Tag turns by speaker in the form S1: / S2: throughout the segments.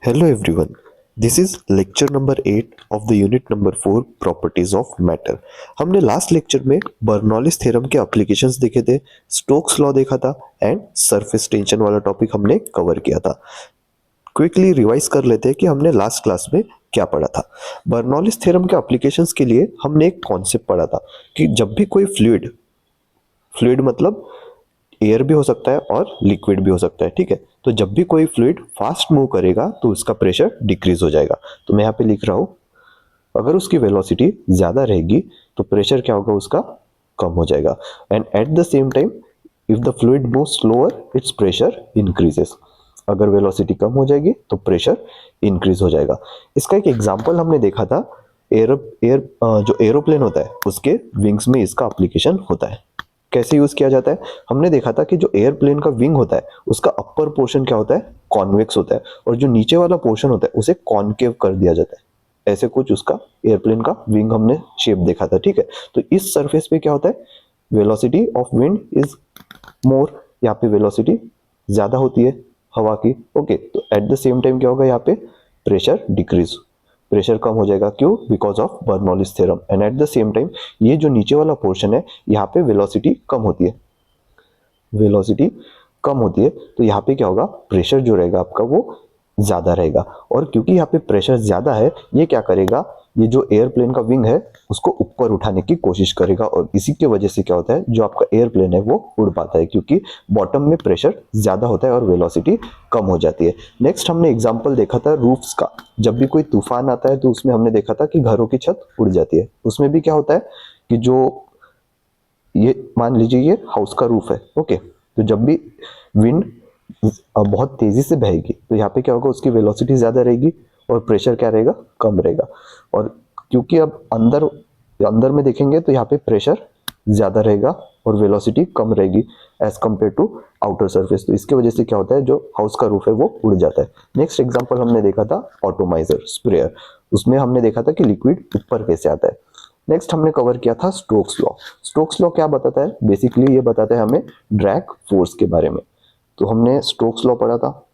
S1: Hello everyone. This is lecture number 8 of the unit number 4 properties of matter. हमने last lecture में Bernoulli's theorem के applications देखे थे, Stokes law देखा था एंड सरफेस टेंशन वाला टॉपिक हमने कवर किया था. क्विकली रिवाइज कर लेते हैं कि हमने लास्ट क्लास में क्या पढ़ा था. बर्नौलिस थ्योरम के एप्लीकेशंस के लिए हमने एक कॉन्सेप्ट पढ़ा था कि जब भी कोई फ्लूइड फ्लूइड मतलब एयर भी हो सकता है और लिक्विड भी हो सकता है. ठीक है, तो जब भी कोई फ्लूइड फास्ट मूव करेगा तो उसका प्रेशर डिक्रीज हो जाएगा. तो मैं यहाँ पे लिख रहा हूँ, अगर उसकी वेलोसिटी ज़्यादा रहेगी तो प्रेशर क्या होगा, उसका कम हो जाएगा. And eight the same time if the fluid move slower it's pressure increases. अगर वेलोसिटी कम हो जाएगी तो प्रेशर इंक्रीज हो जाएगा. इसका एक एग्जांपल हमने देखा था, जो एरोप्लेन होता है उसके विंग्स में इसका एप्लीकेशन होता है. कैसे यूज किया जाता है, हमने देखा था कि जो एयरप्लेन का विंग होता है उसका अपर पोर्शन क्या होता है, कॉन्वेक्स होता है, और जो नीचे वाला पोर्शन होता है उसे कॉनकेव कर दिया जाता है. ऐसे कुछ उसका एयरप्लेन का विंग हमने शेप देखा था. ठीक है, तो इस सरफेस पे क्या होता है, velocity of wind is more. यहाँ पे वेलोसिटी ज्यादा होती है हवा की. ओके, तो एट द सेम टाइम क्या होगा, यहाँ पे प्रेशर डिक्रीज, प्रेशर कम हो जाएगा. क्यों? Because of Bernoulli's theorem. And eight the same time ये जो नीचे वाला पोर्शन है यहाँ पे वेलोसिटी कम होती है, वेलोसिटी कम होती है, तो यहाँ पे क्या होगा, प्रेशर जो रहेगा आपका वो ज़्यादा रहेगा. और क्योंकि यहाँ पे प्रेशर ज़्यादा है, ये क्या करेगा, ये जो एयरप्लेन का विंग है उसको ऊपर उठाने की कोशिश करेगा, और इसी की वजह से क्या होता है, जो आपका एयरप्लेन है वो उड़ पाता है, क्योंकि बॉटम में प्रेशर ज़्यादा होता है और वेलोसिटी कम हो जाती है. नेक्स्ट हमने एग्जाम्पल देखा था रूफ्स का. जब भी कोई तूफान आता है तो उसमें हमने देखा था कि घरों की छत उड़ जाती है. उसमें भी क्या होता है कि जो ये मान लीजिए ये हाउस का रूफ है. ओके, तो जब भी विंड बहुत तेजी से बहेगी तो यहाँ पे क्या होगा, उसकी वेलोसिटी ज्यादा रहेगी और प्रेशर क्या रहेगा, कम रहेगा. और क्योंकि अब अंदर अंदर में देखेंगे तो यहाँ पे प्रेशर ज्यादा रहेगा और वेलोसिटी कम रहेगी as compare to outer surface. तो इसके वजह से क्या होता है, जो हाउस का रूफ है वो उड़ जाता है. नेक्स्ट एग्जांपल हमने देखा था ऑटोमाइजर स्प्रेयर. उसमें हमने देखा था कि लिक्विड ऊपर कैसे आता है. नेक्स्ट हमने कवर किया था स्टोक्स लॉ. स्टोक्स लॉ क्या बताता है, बेसिकली ये बताता है हमें ड्रैग फोर्स के बारे में. तो हमने स्टोक्स लॉ पढ़ा था.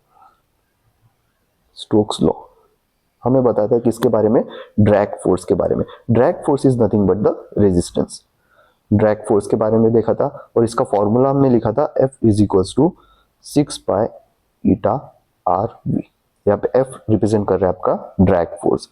S1: स्टोक्स लॉ हमें बताता है किसके बारे में, ड्रैग फोर्स के बारे में. Drag force is nothing but the resistance. Drag force के बारे में देखा था और इसका फॉर्मूला हमने लिखा था F is equals to 6 pi eta r v. यहाँ पे F रिप्रेजेंट कर रहा है आपका ड्रैग फोर्स,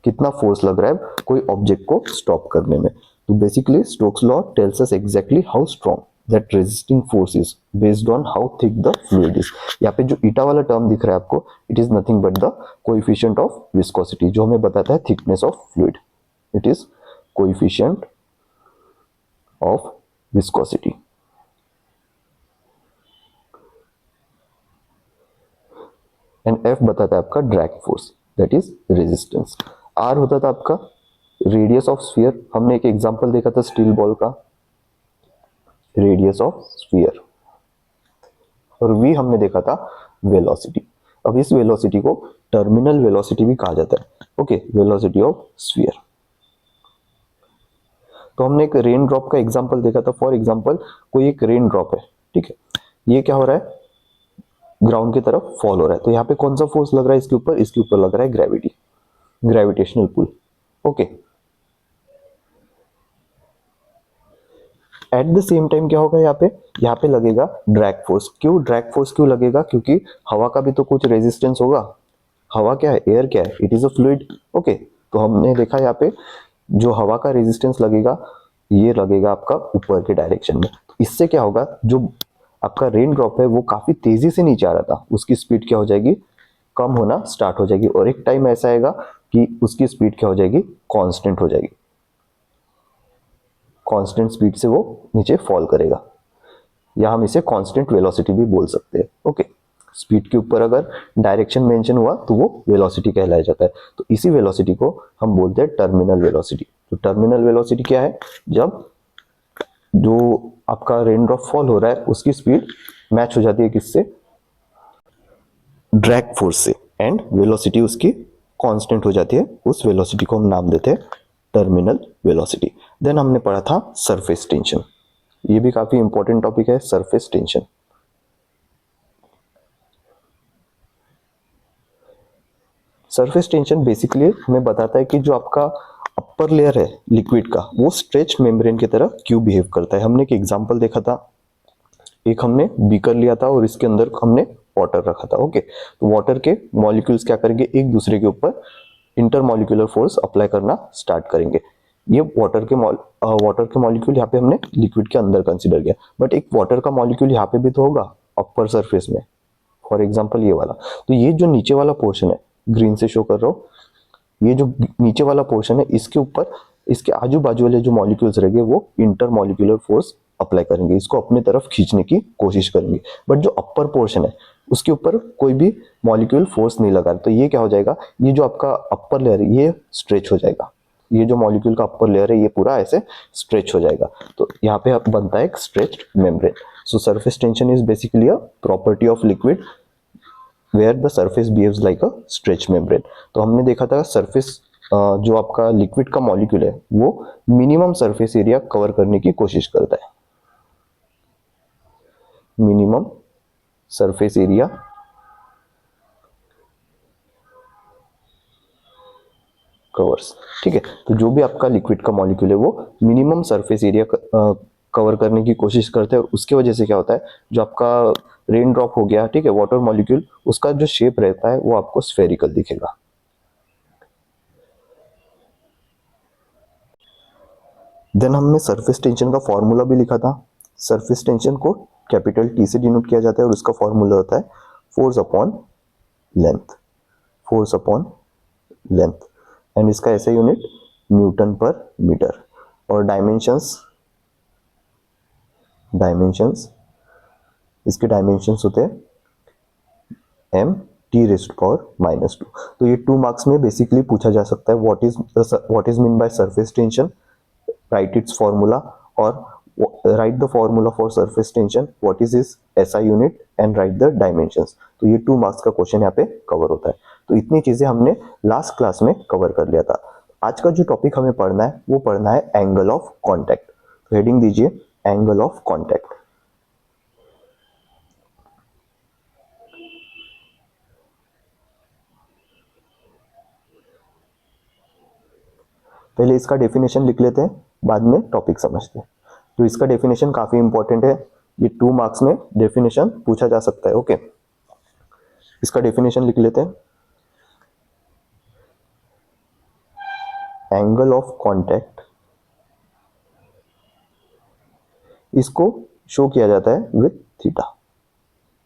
S1: कितना फोर्स लग रहा है कोई ऑब्जेक्ट को स्टॉप करने में. तो basically Stokes law tells us exactly how strong that resisting force is based on how thick the fluid is. यहाँ पे जो ईटा वाला टर्म दिख रहा है आपको, it is nothing but the coefficient of viscosity, जो हमें बताता है thickness of fluid. It is coefficient of viscosity. And F बताता है आपका drag force, that is resistance. R होता था आपका रेडियस ऑफ स्फीयर. हमने एक एग्जांपल देखा था स्टील बॉल का, रेडियस ऑफ स्फीयर. और वी हमने देखा था वेलोसिटी. अब इस वेलोसिटी को टर्मिनल वेलोसिटी भी कहा जाता है. Okay, velocity of sphere. तो हमने एक रेन ड्रॉप का एग्जांपल देखा था. फॉर एग्जांपल कोई एक रेन ड्रॉप है, ठीक है, ये क्या हो रहा है, ग्राउंड की तरफ फॉल हो रहा है. तो यहाँ पे कौन सा फोर्स लग रहा है इसके ऊपर, इसके ऊपर लग रहा है gravity, gravitational pull. Okay, at the same time क्या होगा, यहाँ पे लगेगा ड्रैग फोर्स. क्यों ड्रैग फोर्स क्यों लगेगा, क्योंकि हवा का भी तो कुछ रेजिस्टेंस होगा. हवा क्या है, एयर क्या है, it is a fluid. Okay, तो हमने देखा यहाँ पे जो हवा का रेजिस्टेंस लगेगा, ये लगेगा आपका ऊपर के डायरेक्शन में. तो इससे क्या होगा, जो आपका रेन ड्रॉप है वो काफी तेजी से नीचे आ रहा था, उसकी स्पीड क्या हो जाएगी, कम होना स्टार्ट हो जाएगी. और एक टाइम ऐसा आएगा कि उसकी स्पीड क्या हो जाएगी, कांस्टेंट हो जाएगी. कांस्टेंट स्पीड से वो नीचे फॉल करेगा, या हम इसे कांस्टेंट वेलोसिटी भी बोल सकते हैं. ओके, स्पीड के ऊपर अगर डायरेक्शन मेंशन हुआ तो वो वेलोसिटी कहलाया जाता है. तो इसी वेलोसिटी को हम बोलते हैं टर्मिनल वेलोसिटी. तो टर्मिनल वेलोसिटी क्या है, जब जो आपका रेन ड्रॉप फॉल हो रहा है उसकी स्पीड मैच हो जाती है किससे, ड्रैग फोर्स से, एंड वेलोसिटी उसकी कांस्टेंट हो जाती है. उस वेलोसिटी को हम नाम देते हैं टर्मिनल वेलोसिटी. देन हमने पढ़ा था सरफेस टेंशन. ये भी काफी इंपॉर्टेंट टॉपिक है, surface tension. Surface tension basically हमें बताता है कि जो आपका अपर लेयर है लिक्विड का वो स्ट्रेच्ड मेम्ब्रेन की तरह क्यों बिहेव करता है। हमने एक एग्जांपल देखा था, एक हमने बीकर लिया था और इसके अंदर हमने वाटर रखा था। ओके, तो वाटर के मॉलिक्यूल्स क्या करेंगे, एक दूसरे के ऊपर इंटरमॉलिक्यूलर फोर्स अप्लाई करना स्टार्ट करेंगे। ये वाटर के मॉलिक्यूल यहाँ पे हमने लिक्विड के अंदर कंसीडर किया, बट एक वाटर का मॉलिक्यूल यहाँ पे भी तो होगा अपर सरफेस में, फॉर एग्जांपल ये वाला। तो ये जो नीचे वाला पोर्शन है, ग्रीन से शो कर रहा हूँ, ये जो नीचे वाला पोर्शन है इसके ऊपर इसके आजू बाजू वाले जो मॉलिक्यूल्स रहेंगे वो इंटरमॉलिक्यूलर फोर्स अप्लाई करेंगे, इसको अपने तरफ खींचने की कोशिश करेंगे। बट जो अपर पोर्शन है उसके ऊपर कोई भी मॉलिक्यूल फोर्स नहीं लगा, तो ये क्या हो जाएगा, ये जो आपका अपर लेयर है ये स्ट्रेच हो जाएगा, ये जो मॉलिक्यूल का अपर लेयर है ये पूरा ऐसे स्ट्रेच हो जाएगा। तो यहाँ पे बनता है एक stretched membrane. So surface tension is basically a property of liquid where the surface behaves like a stretch membrane. तो हमने देखा था सरफेस जो आपका लिक्विड का मॉलिक्यूल है वो मिनिमम सरफेस एरिया कवर करने की कोशिश करता है, मिनिमम सरफेस एरिया कवर्स। ठीक है, तो जो भी आपका लिक्विड का मॉलिक्यूल है वो मिनिमम सरफेस एरिया कवर करने की कोशिश करते हैं, और उसके वजह से क्या होता है, जो आपका रेन ड्रॉप हो गया, ठीक है, वाटर मॉलिक्यूल, उसका जो शेप रहता है वो आपको स्फेरिकल दिखेगा। देन हमने सरफेस टेंशन का फॉर्मूला भी लिखा था। सरफेस टेंशन को कैपिटल टी से डिनोट किया जाता है और उसका फॉर्मूला होता है force upon length, force upon length, and इसका ऐसे यूनिट न्यूटन पर मीटर। और डायमेंशंस इसके डायमेंशंस होते हैं एम टी रेस्ट पावर -2। तो ये 2 मार्क्स में बेसिकली पूछा जा सकता है, what is mean by surface tension, write its formula, or write the formula for surface tension, what is its SI unit, and write the dimensions। तो ये 2 marks का क्वेश्चन यहाँ पे कवर होता है। तो इतनी चीजें हमने लास्ट क्लास में कवर कर लिया था। आज का जो टॉपिक हमें पढ़ना है वो पढ़ना है एंगल ऑफ कॉन्टैक्ट। तो हेडिंग दीजिए एंगल ऑफ कॉन्टैक्ट। पहले इसका डेफिनेशन लिख लेते हैं, बाद में टॉपिक समझते हैं। तो इसका डेफिनेशन काफी इंपॉर्टेंट है, ये 2 मार्क्स में डेफिनेशन पूछा जा सकता है। ओके, इसका डेफिनेशन लिख लेते हैं। एंगल ऑफ कांटेक्ट, इसको शो किया जाता है with theta,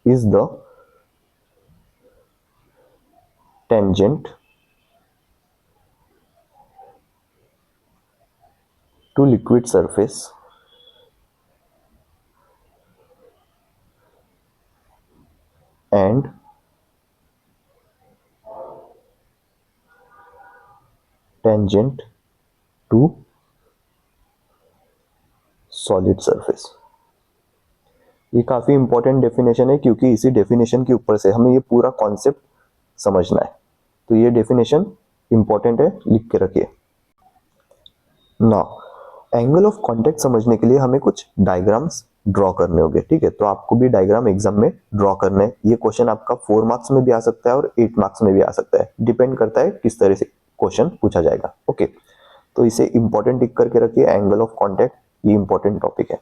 S1: is the tangent to liquid surface and tangent to solid surface. ये काफी इंपॉर्टेंट डेफिनेशन है, क्योंकि इसी डेफिनेशन के ऊपर से हमें ये पूरा कॉन्सेप्ट समझना है। तो ये डेफिनेशन इंपॉर्टेंट है, लिख के रखिए। नाउ एंगल ऑफ कांटेक्ट समझने के लिए हमें कुछ डायग्राम्स ड्रॉ करने होंगे। ठीक है, तो आपको भी डायग्राम एग्जाम में ड्रॉ करना है। ये क्वेश्चन आपका 4 मार्क्स में भी आ सकता है और 8 मार्क्स में भी आ सकता है, डिपेंड करता है किस तरह से क्वेश्चन पूछा जाएगा। ओके, तो इसे इंपॉर्टेंट टिक करके रखिए, एंगल ऑफ कांटेक्ट ये इंपॉर्टेंट टॉपिक है।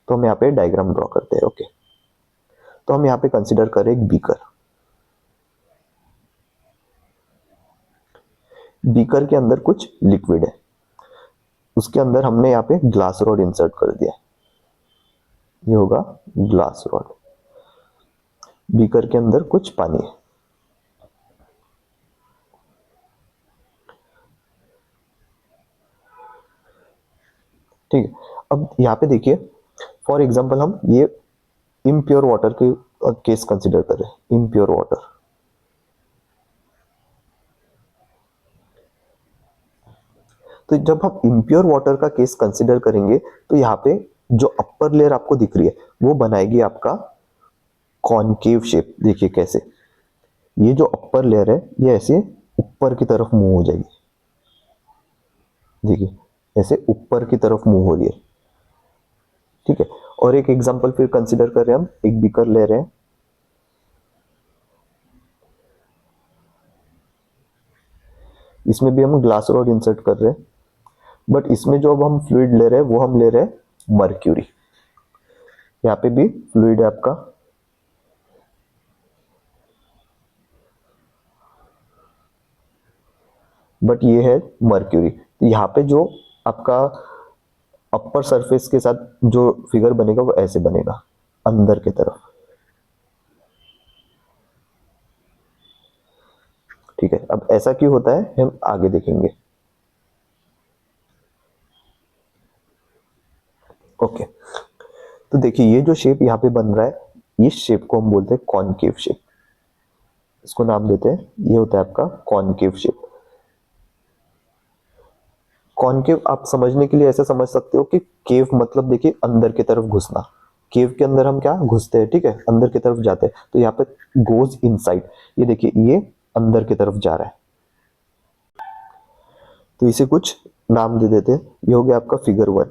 S1: तो हम यहाँ पे डायग्राम ड्रॉ करते हैं। ओके, तो हम यहाँ पे कंसिडर करें एक बीकर। बीकर के अंदर कुछ लिक्विड है, उसके अंदर हमने यहाँ पे ग्लास रॉड इंसर्ट कर दिया, ये होगा ग्लास रॉड। बीकर के अंदर कुछ पानी है, ठीक है। अब यहाँ पे देखिए, फॉर एग्जांपल हम ये इम्प्योर वाटर के केस कंसिडर कर रहे हैं, इम्प्योर वाटर। तो जब हम इम्प्योर वाटर का केस कंसिडर करेंगे तो यहाँ पे जो अपर लेयर आपको दिख रही है वो बनाएगी आपका कॉनकेव शेप। देखिए कैसे, ये जो अपर लेयर है ये ऐसे ऊपर की तरफ मूव हो जाएगी, देखिए ऐसे ऊपर की तरफ मूव हो रही है, ठीक है। और एक एग्जांपल फिर कंसिडर कर रहे हैं हम, एक बीकर ले रहे हैं, इसमें भी हम ग्लास रॉड इंसर्ट कर रहे हैं, बट इसमें जो अब हम फ्लूइड ले रहे हैं वो हम ले रहे हैं मर्क्यूरी। यहाँ पे भी फ्लूइड है आपका, बट ये है मर्क्यूरी। तो यहाँ पे जो आपका अपर सरफेस के साथ जो फिगर बनेगा वो ऐसे बनेगा अंदर की तरफ, ठीक है। अब ऐसा क्यों होता है हम आगे देखेंगे। ओके, तो देखिए ये जो शेप यहाँ पे बन रहा है इस शेप को हम बोलते हैं कॉनकेव शेप, इसको नाम देते हैं, ये होता है आपका कॉनकेव शेप। कॉनकेव आप समझने के लिए ऐसे समझ सकते हो कि केव मतलब देखिए अंदर की तरफ घुसना, केव के अंदर हम क्या घुसते हैं, ठीक है, अंदर की तरफ जाते हैं, तो यहाँ पे गोज इनसाइड, ये देखिए ये अंदर की तरफ जा रहा है, तो इसे कुछ नाम दे देते हैं। ये हो गया आपका फिगर 1।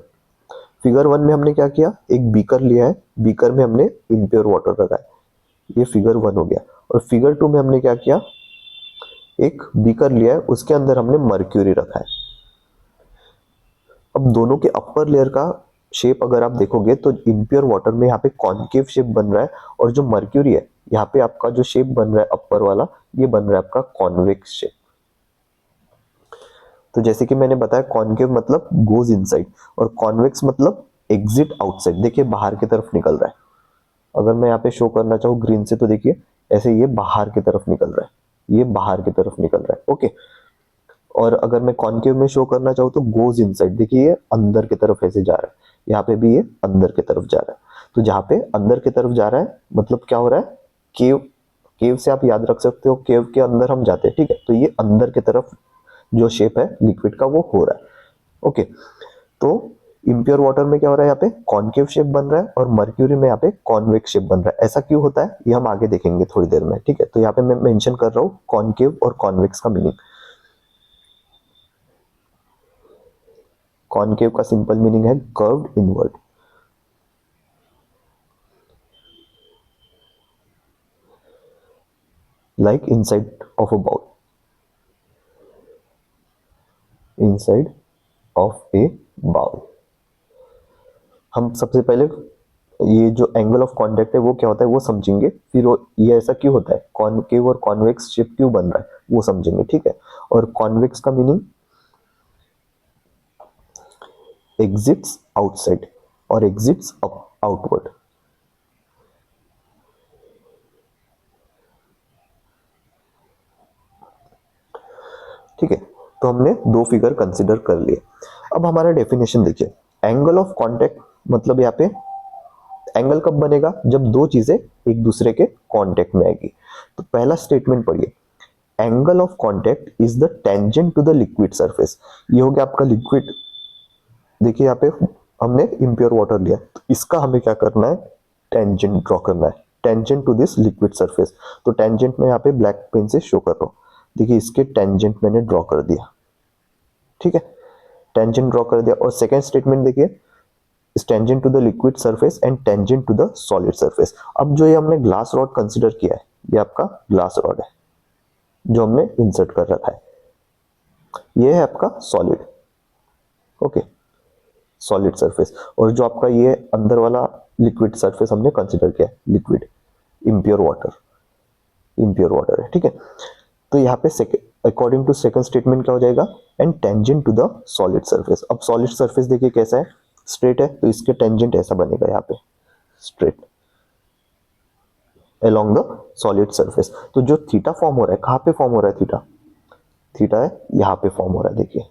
S1: फिगर 1 में हमने क्या किया, एक बीकर लिया है, बीकर में हमने इम्प्योर वाटर रखा है, ये फिगर 1 हो गया। और फिगर 2 में हमने क्या किया, एक बीकर लिया है उसके अंदर हमने मर्क्यूरी रखा है। अब दोनों के अपर लेयर का शेप अगर आप देखोगे तो इम्प्योर वाटर में यहाँ पे कॉनकेव शेप बन रहा है, और जो मर्क्यूरी है यहाँ पे आपका जो शेप बन रहा है अपर वाला, ये बन रहा है आपका कॉन्वेक्स शेप। तो जैसे कि मैंने बताया कॉनकेव मतलब गोज इनसाइड और कॉन्वेक्स मतलब एग्जिट आउटसाइड, देखिए बाहर की तरफ निकल रहा है। अगर मैं यहाँ पे शो करना चाहूँ ग्रीन से तो देखिए ऐसे ये बाहर की तरफ निकल रहा है, ये बाहर की तरफ निकल रहा है, ओके। और अगर मैं कॉनकेव में शो करना चाहूँ तो गोज इनसाइड, देखिए ये अंदर की तरफ ऐसे जा रहा है, यहाँ पे भी ये अंदर की तरफ जा रहा है। तो जहाँ पे अंदर की तरफ जा रहा है मतलब क्या हो रहा है, केव, केव से आप याद रख सकते हो केव के अंदर हम जाते हैं, ठीक है, तो ये अंदर की तरफ जो शेप है लिक्विड का वो हो रहा है, ओके। तो इम्प्योर वाटर में क्या हो रहा है, यहाँ पे कॉनकेव शेप बन रहा है, और मर्क्यूरी में यहाँ पे कॉन्वेक्स शेप बन रहा है। ऐसा क्यों होता है ये हम आगे देखेंगे थोड़ी देर में, ठीक है। तो यहाँ पे मैं मेंशन कर रहा हूँ कॉनकेव और कॉन्वेक्स का मीनिंग। कॉनकेव का सिंपल मीनिंग है curved inward, like inside of a bowl, inside of a bowl. हम सबसे पहले ये जो एंगल ऑफ कांटेक्ट है वो क्या होता है वो समझेंगे, फिर ये ऐसा क्यों होता है, कॉनकेव और कॉन्वेक्स शेप क्यों बन रहा है वो समझेंगे, ठीक है। और कॉन्वेक्स का मीनिंग एग्जिट्स आउटसाइड और एग्जिट्स आउटवर्ड, ठीक है। तो हमने दो फिगर कंसीडर कर लिए। अब हमारा डेफिनेशन देखिए, एंगल ऑफ कांटेक्ट मतलब यहाँ पे एंगल कब बनेगा, जब दो चीजें एक दूसरे के कांटेक्ट में आएगी। तो पहला स्टेटमेंट पढ़िए, angle of contact is the tangent to the liquid surface. ये हो गया आपका लिक्विड, देखिए यहाँ पे हमने इम्प्योर वाटर लिया, तो इसका हमें क्या करना है, टेंजेंट ड्रॉ करना है, tangent to this liquid surface. तो टेंजेंट में यहाँ पे ब्लैक पेन से शो कर रहा हूँ, देखिए इसके टेंजेंट मैंने ड्रॉ कर दिया, ठीक है, टेंजेंट ड्रॉ कर दिया। और सेकेंड स्टेटमेंट देखिए, is tangent to the liquid surface and tangent to the solid surface। अब जो ये हमने ग्लास रॉड कंसीडर किया है, ये आपका ग्लास रॉड है जो हमने इंसर्ट कर रखा है, ये है आपका सॉलिड, ओके, सॉलिड सरफेस। और जो आपका ये अंदर वाला लिक्विड सरफेस हमने कंसीडर किया है, liquid impure water, impure water है, ठीक है। तो यहाँ पे अकॉर्डिंग टू सेकंड स्टेटमेंट क्या हो जाएगा, and tangent to the solid surface. अब सॉलिड सरफेस देखिए कैसा है, स्ट्रेट है, तो इसके टेंजेंट ऐसा बनेगा यहाँ पे, straight along the solid surface. तो जो थीटा फॉर्म हो रहा है, कहाँ पे फॉर्म हो रहा है थीटा, थीटा है यहाँ पे फॉर्म हो रहा है, देखिए।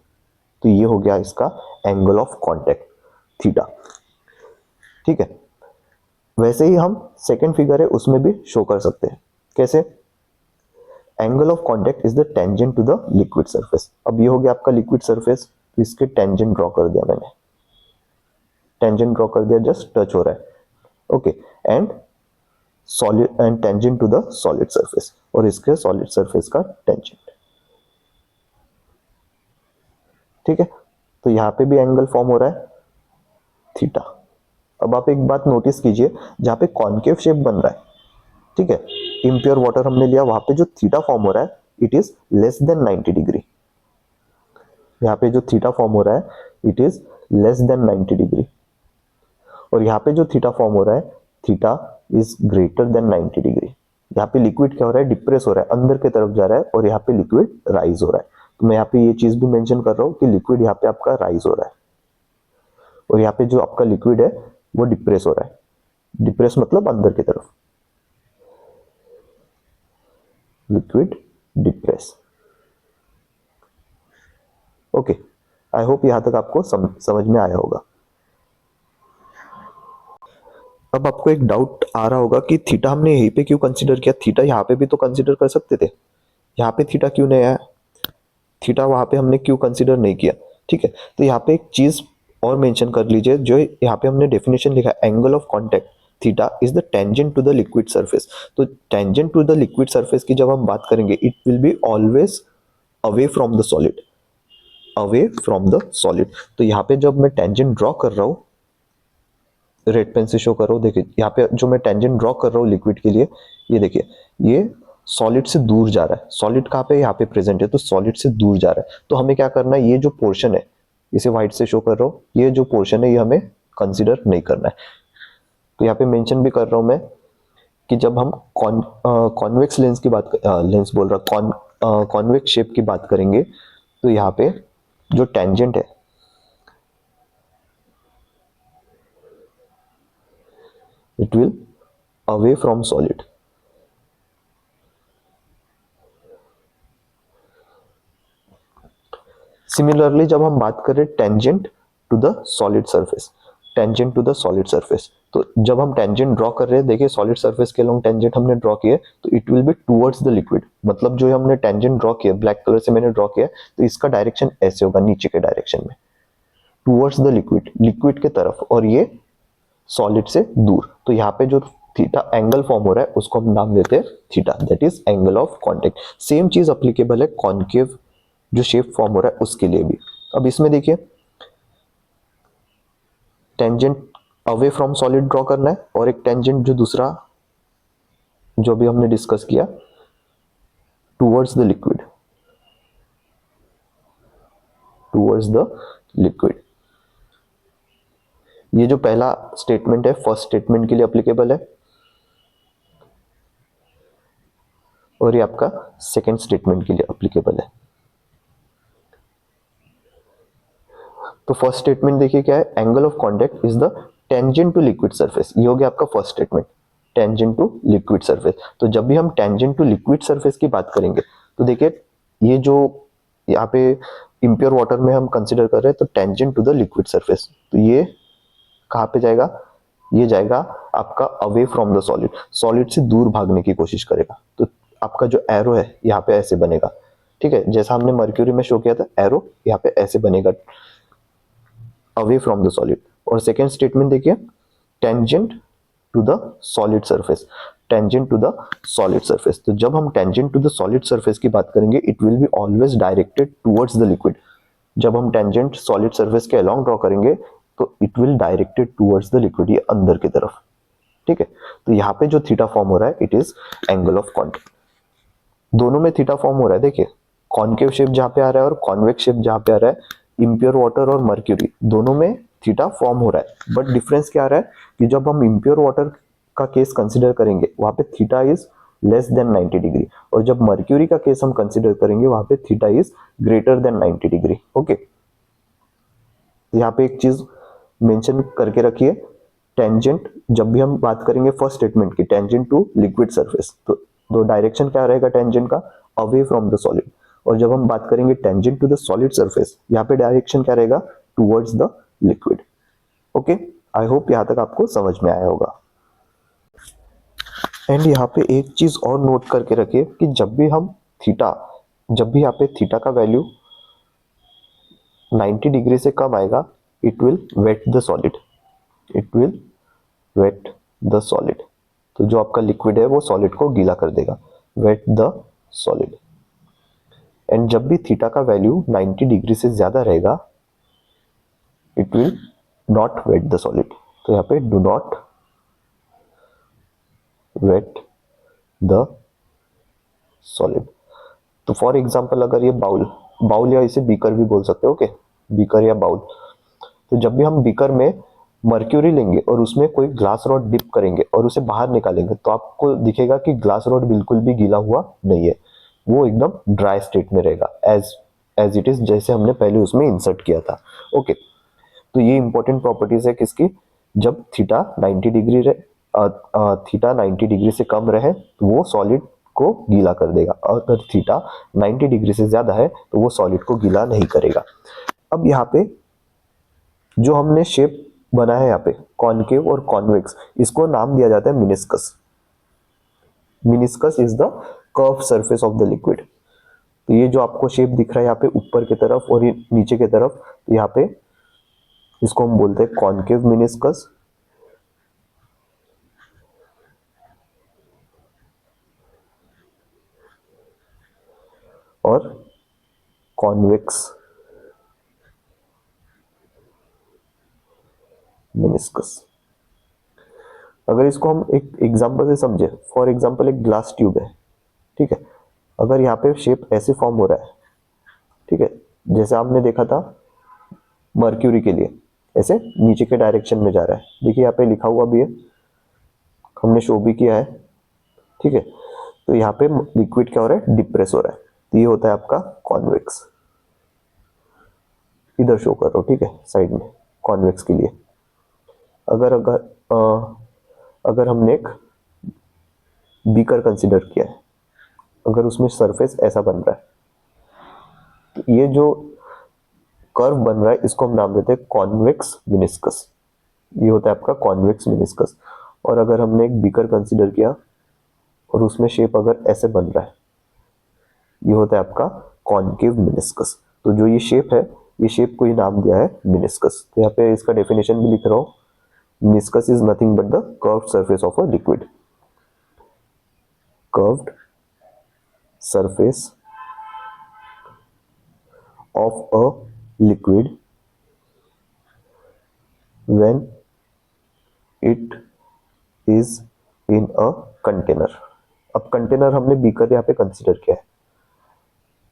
S1: तो ये हो गया इसका एंगल ऑफ कांटेक्ट थीटा, ठीक है। वैसे ही हम सेकंड फिगर है उसमें भी शो कर सकते हैं, कैसे, angle of contact is the tangent to the liquid surface. अब ये हो गया आपका लिक्विड सरफेस, तो इसके टेंजेंट ड्रॉ कर दिया मैंने, टेंजेंट ड्रॉ कर दिया, जस्ट टच हो रहा है, okay. And solid and tangent to the solid surface, और इसके सॉलिड सरफेस का टेंजेंट, ठीक है। तो यहाँ पे भी एंगल फॉर्म हो रहा है थीटा। अब आप एक बात नोटिस कीजिए, जहाँ पे कॉनकेव शेप बन रहा है, ठीक है, इम्प्योर वाटर हमने लिया, वहां पे जो थीटा फॉर्म हो रहा है it is less than 90 degree, यहाँ पे जो थीटा फॉर्म हो रहा है it is less than 90 degree, और यहाँ पे जो थीटा फॉर्म हो रहा है theta is greater then 90 degree. यहाँ पे लिक्विड क्या हो रहा है, डिप्रेस हो रहा है, अंदर की तरफ जा रहा है, और यहाँ पे लिक्विड राइज हो रहा है। तो मैं यहाँ पे ये चीज भी मेंशन कर रहा हूँ कि लिक्विड यहाँ पे आपका राइज हो रहा है, और यहाँ पे जो आपका लिक्विड है वो डिप्रेस हो रहा है। डिप्रेस मतलब अंदर की तरफ, liquid depress. Okay, I hope यहां तक आपको समझ में आया होगा। अब आपको एक डाउट आ रहा होगा कि थीटा हमने यहीं पे क्यों कंसीडर किया, थीटा यहाँ पे भी तो कंसीडर कर सकते थे, यहाँ पे थीटा क्यों नहीं आया, थीटा वहां पे हमने क्यों कंसीडर नहीं किया। ठीक है, तो यहाँ पे एक चीज और मेंशन कर लीजिए, जो यहाँ पे हमने डेफिनेशन लिखा है, angle of contact theta is the tangent to the liquid surface. तो tangent to the liquid surface की जब हम बात करेंगे it will be always away from the solid, away from the solid. तो यहाँ पे जब मैं टेंजेंट ड्रॉ कर रहा हूँ, रेड पेन से शो कर रहा हूँ, देखिए यहाँ पे जो मैं टेंजेंट ड्रॉ कर रहा हूँ लिक्विड के लिए, ये देखिए ये सॉलिड से दूर जा रहा है। सॉलिड कहाँ पे, यहाँ पे प्रेजेंट है, तो सॉलिड से दूर जा रहा है। तो हमें क्या करना है, ये जो पोर्शन है, इसे व्हाइट से शो कर रहा हूँ, ये जो पोर्शन है ये हमें कंसिडर नहीं करना है। तो यहाँ पे मेंशन भी कर रहा हूँ मैं कि जब हम कॉन्वेक्स लेंस की बात लेंस बोल रहा कॉन्वेक्स शेप की बात करेंगे, तो यहाँ पे जो टेंजेंट है it will away from solid। Similarly जब हम बात करें tangent to the solid surface, tangent to the solid surface, तो जब हम टेंजेंट ड्रॉ कर रहे हैं, देखिए सॉलिड सरफेस के लॉन्ग टेंजेंट हमने ड्रॉ किया, तो it will be towards the liquid. मतलब जो हमने टेंजेंट ड्रॉ किया, ब्लैक कलर से मैंने ड्रॉ किया, तो इसका डायरेक्शन ऐसे होगा, नीचे के डायरेक्शन में, टुवर्ड्स द लिक्विड, लिक्विड के तरफ, और ये सॉलिड से दूर। तो यहाँ पे जो थीटा एंगल फॉर्म हो रहा है उसको हम नाम देते हैं theta, that is angle of contact. Same चीज अप्लीकेबल है कॉनकेव जो शेप फॉर्म हो रहा है उसके लिए भी। अब इसमें देखिए tangent away from solid draw करना है, और एक टेंजेंट जो दूसरा जो भी हमने डिस्कस किया towards the liquid, towards the liquid. ये जो पहला स्टेटमेंट है फर्स्ट स्टेटमेंट के लिए अप्लीकेबल है, और ये आपका सेकेंड स्टेटमेंट के लिए अप्लीकेबल है। तो फर्स्ट स्टेटमेंट देखिए क्या है, angle of contact is the tangent to liquid surface, ये हो गया आपका first statement, tangent to liquid surface. तो जब भी हम टेंजेंट टू लिक्विड सरफेस की बात करेंगे, तो देखिए ये जो यहाँ पे इम्प्योर वाटर में हम कंसिडर कर रहे हैं, तो tangent to the liquid surface, तो ये कहाँ पे जाएगा, ये जाएगा आपका away from the solid, solid से दूर भागने की कोशिश करेगा। तो आपका जो एरो है यहाँ पे ऐसे बनेगा, ठीक है, जैसा हमने मर्क्यूरी में शो किया था, एरो यहाँ पे ऐसे बनेगा अवे फ्रॉम द सॉलिड। और सेकेंड स्टेटमेंट देखिए tangent to the solid surface, tangent to the solid surface. तो जब हम tangent to the solid surface की बात करेंगे it will be always directed towards the liquid. जब हम टेंजेंट सॉलिड सरफेस के अलोंग ड्रॉ करेंगे तो it will directed towards the liquid, ये अंदर की तरफ। ठीक है, तो यहाँ पे जो थीटा फॉर्म हो रहा है it is angle of contact. दोनों में थीटा फॉर्म हो रहा है, देखिए कॉनकेव शेप जहाँ पे आ रहा है और कॉन्वेक्स शेप जहाँ पे आ रहा है, इम्प्योर वाटर और मर्क्यूरी दोनों में थीटा फॉर्म हो रहा है। बट डिफरेंस क्या आ रहा है कि जब हम इम्प्योर वाटर का केस कंसिडर करेंगे वहां पे theta is less than 90 degree, और जब मर्क्यूरी का केस हम कंसिडर करेंगे वहां पे theta is greater then 90 degree. Okay, यहाँ पे एक चीज मेंशन करके रखिए, टेंजेंट जब भी हम बात करेंगे फर्स्ट स्टेटमेंट की, टेंजेंट टू लिक्विड सरफेस, तो डायरेक्शन क्या रहेगा टेंजेंट का, अवे फ्रॉम द सॉलिड। और जब हम बात करेंगे tangent to the solid surface, यहाँ पे डायरेक्शन क्या रहेगा, towards the liquid. Okay, I hope यहाँ तक आपको समझ में आया होगा। एंड यहाँ पे एक चीज और नोट करके रखिए कि जब भी हम थीटा, जब भी यहाँ पे थीटा का वैल्यू 90 डिग्री से कम आएगा it will wet the solid, it will wet the solid. तो जो आपका लिक्विड है वो सॉलिड को गीला कर देगा, वेट द सॉलिड। एंड जब भी थीटा का वैल्यू 90 डिग्री से ज्यादा रहेगा it will not wet the solid. तो यहाँ पे do not wet the solid. तो फॉर एग्जाम्पल अगर ये बाउल बाउल या इसे बीकर भी बोल सकते हो, ओके, बीकर या बाउल। तो जब भी हम बीकर में मर्क्यूरी लेंगे और उसमें कोई ग्लास रॉड डिप करेंगे और उसे बाहर निकालेंगे तो आपको दिखेगा कि ग्लास रॉड बिल्कुल भी गीला हुआ नहीं है, वो एकदम ड्राई स्टेट में रहेगा एज एज इट इज, जैसे हमने पहले उसमें इंसर्ट किया था। ओके, तो ये इंपॉर्टेंट प्रॉपर्टीज है किसकी, जब थीटा 90 डिग्री थीटा 90 डिग्री से कम रहे तो वो सॉलिड को गीला कर देगा, और अगर थीटा 90 डिग्री से ज्यादा है तो वो सॉलिड को गीला नहीं करेगा। अब यहाँ पे जो हमने शेप बनाया है यहाँ पे कॉनकेव और कॉन्वेक्स, इसको नाम दिया जाता है meniscus. Meniscus is the curve surface of the liquid. तो ये जो आपको शेप दिख रहा है यहाँ पे ऊपर की तरफ और ये नीचे की तरफ, तो यहाँ पे इसको हम बोलते हैं कॉनकेव मिनिस्कस, और कॉन्वेक्स मिनिस्कस। अगर इसको हम एक एग्जांपल से समझे, फॉर एग्जांपल एक ग्लास ट्यूब है, ठीक है, अगर यहाँ पे शेप ऐसे फॉर्म हो रहा है, ठीक है, जैसे आपने देखा था मर्क्यूरी के लिए ऐसे नीचे के डायरेक्शन में जा रहा है, देखिए यहाँ पे लिखा हुआ भी है, हमने शो भी किया है, ठीक है। तो यहाँ पे लिक्विड क्या हो रहा है, डिप्रेस हो रहा है, तो ये होता है आपका कॉन्वेक्स। इधर शो कर रहा हूँ, ठीक है, साइड में कॉन्वेक्स के लिए। अगर अगर अगर हमने एक बीकर कंसिडर किया है, अगर उसमें सरफेस ऐसा बन रहा है, तो ये जो कर्व बन रहा है इसको हम नाम देते हैं कॉन्वेक्स मिनिस्कस। ये होता है आपका कॉन्वेक्स मिनिस्कस। और अगर हमने एक बीकर कंसिडर किया और उसमें शेप अगर ऐसे बन रहा है, ये होता है आपका कॉनकेव मिनिस्कस। तो जो ये शेप है, ये शेप को ही नाम दिया है मिनिस्कस। तो यहाँ पे इसका डेफिनेशन भी लिख रहा हूँ, meniscus is nothing but the curved surface of a liquid. Curved surface of a liquid when it is in a container। अब कंटेनर हमने बीकर यहाँ पे कंसिडर किया है,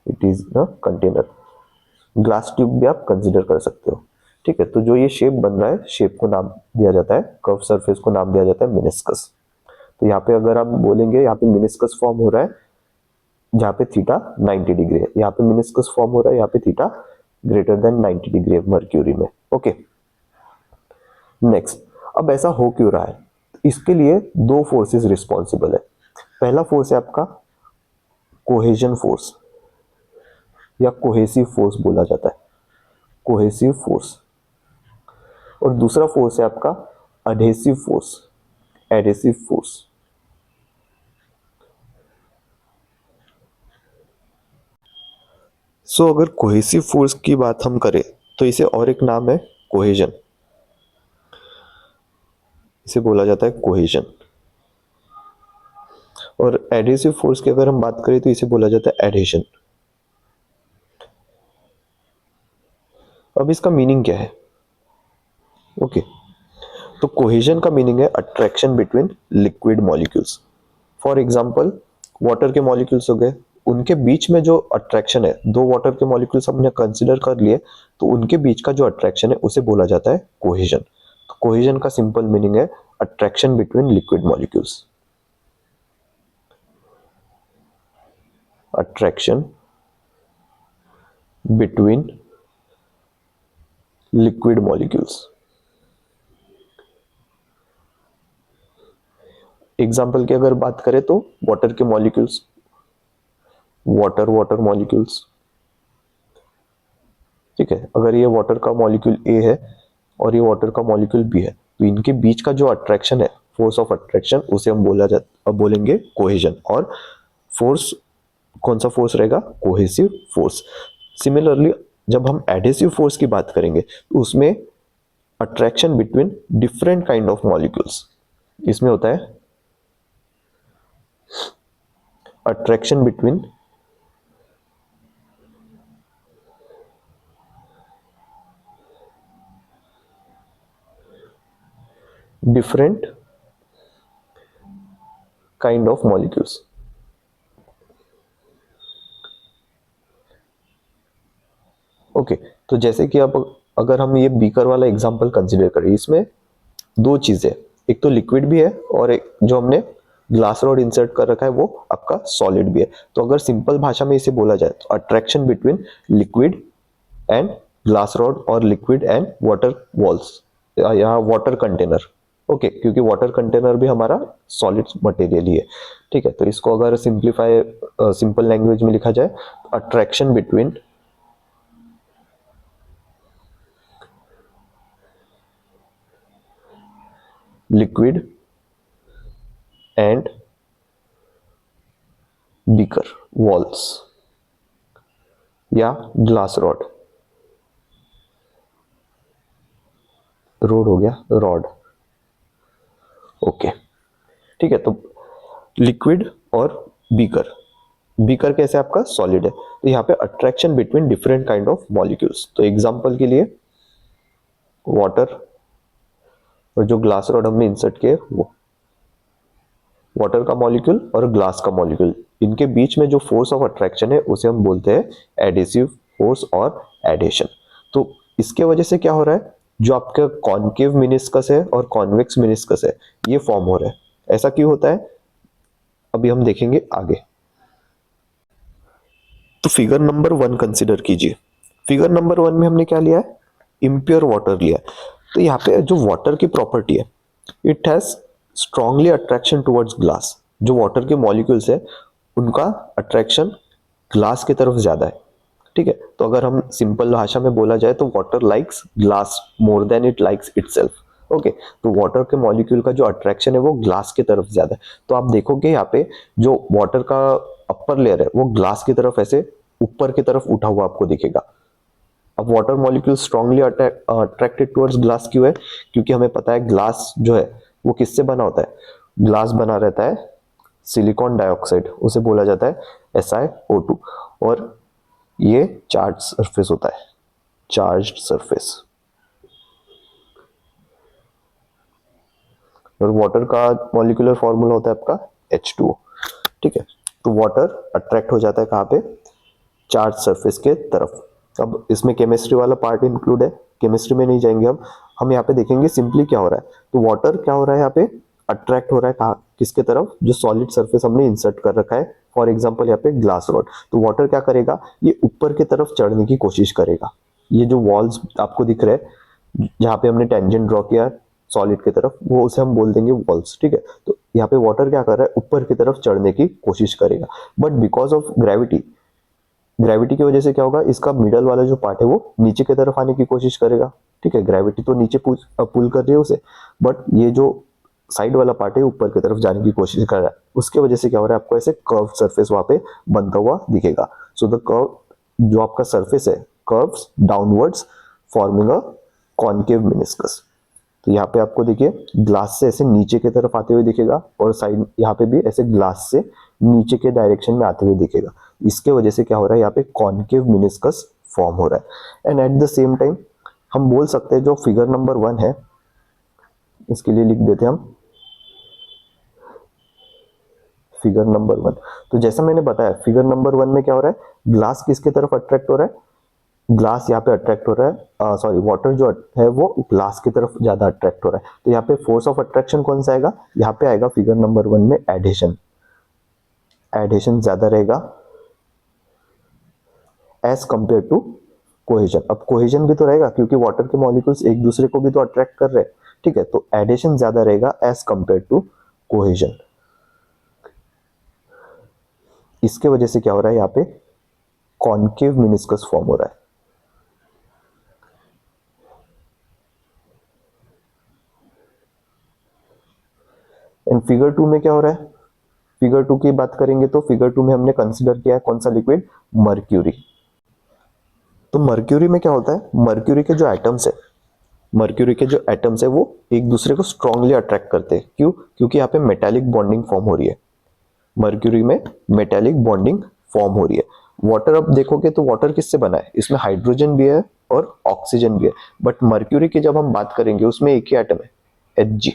S1: it is a container. Glass tube भी आप कंसिडर कर सकते हो, ठीक है। तो जो ये शेप बन रहा है, शेप को नाम दिया जाता है, कर्व सरफेस को नाम दिया जाता है मिनिस्कस। तो यहाँ पे अगर आप बोलेंगे यहाँ पे मिनिस्कस फॉर्म हो रहा है जहाँ पे थीटा 90 डिग्री है, यहाँ पे मिनिस्कस फॉर्म हो रहा है यहाँ पे थीटा ग्रेटर देन 90 डिग्री है मर्क्यूरी में, ओके। नेक्स्ट, अब ऐसा हो क्यों रहा है, इसके लिए दो फोर्सेस रिस्पॉन्सिबल है। पहला फोर्स है आपका कोहेजन फोर्स या कोहेसिव फोर्स बोला जाता है, कोहेसिव फोर्स। और दूसरा फोर्स है आपका अडहेसिव फोर्स, एडहेसिव फोर्स। सो अगर कोहेसिव फोर्स की बात हम करें तो इसे और एक नाम है कोहेजन, इसे बोला जाता है कोहेजन। और एडहेसिव फोर्स की अगर हम बात करें तो इसे बोला जाता है एडहेशन। अब इसका मीनिंग क्या है, ओके। तो कोहेजन का मीनिंग है attraction between liquid molecules. For example water के मॉलिक्यूल्स हो गए, उनके बीच में जो अट्रैक्शन है, दो वाटर के मॉलिक्यूल्स हमने कंसीडर कर लिए, तो उनके बीच का जो अट्रैक्शन है उसे बोला जाता है कोहेजन। तो कोहेजन का सिंपल मीनिंग है attraction between liquid molecules, attraction between liquid molecules. Example की अगर बात करें तो वाटर के मॉलिक्यूल्स, वाटर वाटर मॉलिक्यूल्स, ठीक है। अगर ये वाटर का मॉलिक्यूल ए है और ये वाटर का मॉलिक्यूल बी है, तो इनके बीच का जो अट्रैक्शन है, फोर्स ऑफ अट्रैक्शन, उसे हम बोलेंगे कोहेजन। और फोर्स कौन सा फोर्स रहेगा, कोहेसिव फोर्स। सिमिलरली जब हम एडहेसिव फोर्स की बात करेंगे तो उसमें attraction between different kind of molecules, इसमें होता है attraction between different kind of molecules. Okay, तो जैसे कि अब अगर हम ये बीकर वाला एग्जांपल कंसीडर करें, इसमें दो चीजें, एक तो लिक्विड भी है और एक जो हमने ग्लास रॉड इंसर्ट कर रखा है वो आपका सॉलिड भी है। तो अगर सिंपल भाषा में इसे बोला जाए तो attraction between liquid and glass rod और लिक्विड एंड वाटर वॉल्स या वाटर कंटेनर। ओके, क्योंकि वाटर कंटेनर भी हमारा सॉलिड मटेरियल ही है। ठीक है, तो इसको अगर सिंप्लीफाई सिंपल लैंग्वेज में लिखा जाए तो attraction between liquid and beaker walls या ग्लास रॉड, रोड हो गया रॉड। ओके, ठीक है, तो लिक्विड और बीकर, बीकर कैसे आपका सॉलिड है, तो यहाँ पे attraction between different kind of molecules. तो एग्जांपल के लिए वाटर और जो ग्लास रॉड हमने इंसर्ट किए वो वाटर का मॉलिक्यूल और ग्लास का मॉलिक्यूल, इनके बीच में जो फोर्स ऑफ अट्रैक्शन है उसे हम बोलते हैं एडेसिव फोर्स और एडेशन। तो इसके वजह से क्या हो रहा है, जो आपका कॉनकेव मिनिस्कस है और कॉन्वेक्स मिनिस्कस है ये फॉर्म हो रहा है। ऐसा क्यों होता है अभी हम देखेंगे आगे। तो फिगर नंबर 1 कंसिडर कीजिए। फिगर नंबर 1 में हमने क्या लिया है, इम्प्योर वाटर लिया है। तो यहाँ पे जो वाटर की प्रॉपर्टी है, it has strongly attraction towards glass. जो वाटर के मॉलिक्यूल्स है उनका अट्रैक्शन ग्लास की तरफ ज्यादा है। ठीक है, तो अगर हम सिंपल भाषा में बोला जाए तो water likes glass more than it likes itself. Okay, तो वाटर के मॉलिक्यूल का जो अट्रैक्शन है वो ग्लास की तरफ ज्यादा है। तो आप देखोगे यहाँ पे जो वाटर का अपर लेयर है वो ग्लास की तरफ ऐसे ऊपर की तरफ उठा हुआ आपको दिखेगा। अब water molecule strongly attracted towards glass क्यों है, क्योंकि हमें पता है ग्लास जो है वो किससे बना होता है, ग्लास बना रहता है सिलिकॉन डाइऑक्साइड, उसे बोला जाता है SiO2, और ये चार्ज सरफेस होता है, चार्ज्ड सरफेस। और वाटर का मॉलिक्यूलर फॉर्मूला होता है आपका H2O। ठीक है, तो वाटर अट्रैक्ट हो जाता है कहाँ पे, चार्ज सरफेस के तरफ। अब इसमें केमिस्ट्री वाला पार्ट इंक्लूड है, केमिस्ट्री में नहीं जाएंगे हम यहाँ पे देखेंगे सिंपली क्या हो रहा है। तो वाटर क्या हो रहा है यहाँ पे, अट्रैक्ट हो रहा है कहाँ, किसके तरफ, जो सॉलिड सरफेस हमने इंसर्ट कर रखा है। फॉर एग्जांपल यहाँ पे ग्लास रॉड, तो वाटर क्या करेगा, ये ऊपर की तरफ चढ़ने की कोशिश करेगा। ये जो वॉल्स आपको दिख रहे हैं जहाँ पे हमने टेंजेंट ड्रॉ किया सॉलिड की तरफ, वो उसे हम बोल देंगे वॉल्स। ठीक है, तो यहाँ पे वाटर क्या कर रहा है, ऊपर की तरफ चढ़ने की कोशिश करेगा, but because of gravity, gravity की वजह से क्या होगा, इसका मिडल वाला जो पार्ट है वो नीचे की तरफ आने की कोशिश करेगा। ठीक है, ग्रेविटी तो नीचे पुल कर रही है उसे, बट ये जो साइड वाला पार्ट है ऊपर की तरफ जाने की कोशिश कर रहा है। उसके वजह से क्या हो रहा है, आपको ऐसे कर्व सरफेस वहां पे बनता हुआ दिखेगा। सो द कर्व जो आपका सरफेस है curves downwards forming a concave meniscus. तो यहाँ पे आपको देखिए ग्लास से ऐसे नीचे की तरफ आते हुए दिखेगा, और साइड यहाँ पे भी ऐसे ग्लास से नीचे के डायरेक्शन में आते हुए दिखेगा। इसके वजह से क्या हो रहा है, यहाँ पे कॉनकेव मेनिस्कस फॉर्म हो रहा है। And eight the same time हम बोल सकते हैं जो फिगर नंबर 1 है, इसके लिए लिख देते हैं हम फिगर नंबर 1। तो जैसा मैंने बताया फिगर नंबर 1 में क्या हो रहा है, ग्लास किसके तरफ अट्रैक्ट हो रहा है, ग्लास यहाँ पे अट्रैक्ट हो रहा है, सॉरी वाटर जो है वो ग्लास की तरफ ज्यादा अट्रैक्ट हो रहा है। तो यहाँ पे फोर्स ऑफ अट्रैक्शन कौन सा आएगा, यहाँ पे आएगा फिगर नंबर 1 में एडिशन, एडिशन ज्यादा रहेगा एज कंपेयर टू कोहेजन। अब कोहेजन भी तो रहेगा क्योंकि वाटर के मॉलिक्यूल्स एक दूसरे को भी तो अट्रैक्ट कर रहे हैं। ठीक है, तो एडिशन ज्यादा रहेगा एज कंपेयर टू कोहेजन। इसके वजह से क्या हो रहा है, यहाँ पे कॉनकेव मेनिस्कस फॉर्म हो रहा है। एंड फिगर 2 में क्या हो रहा है, फिगर 2 की बात करेंगे तो फिगर 2 में हमने कंसीडर किया है कौन सा लिक्विड, मर्क्यूरी। तो मर्क्यूरी में क्या होता है, मर्क्यूरी के जो एटम्स है, मर्क्यूरी के जो एटम्स है वो एक दूसरे को स्ट्रांगली अट्रैक्ट करते हैं। क्यों, क्योंकि यहाँ पे मेटालिक बॉन्डिंग फॉर्म हो रही है, मर्क्यूरी में मेटालिक बॉन्डिंग फॉर्म हो रही है। वाटर अब देखोगे तो वाटर किससे बना है, इसमें हाइड्रोजन भी है और ऑक्सीजन भी है, बट मर्क्यूरी की जब हम बात करेंगे उसमें एक ही एटम है Hg,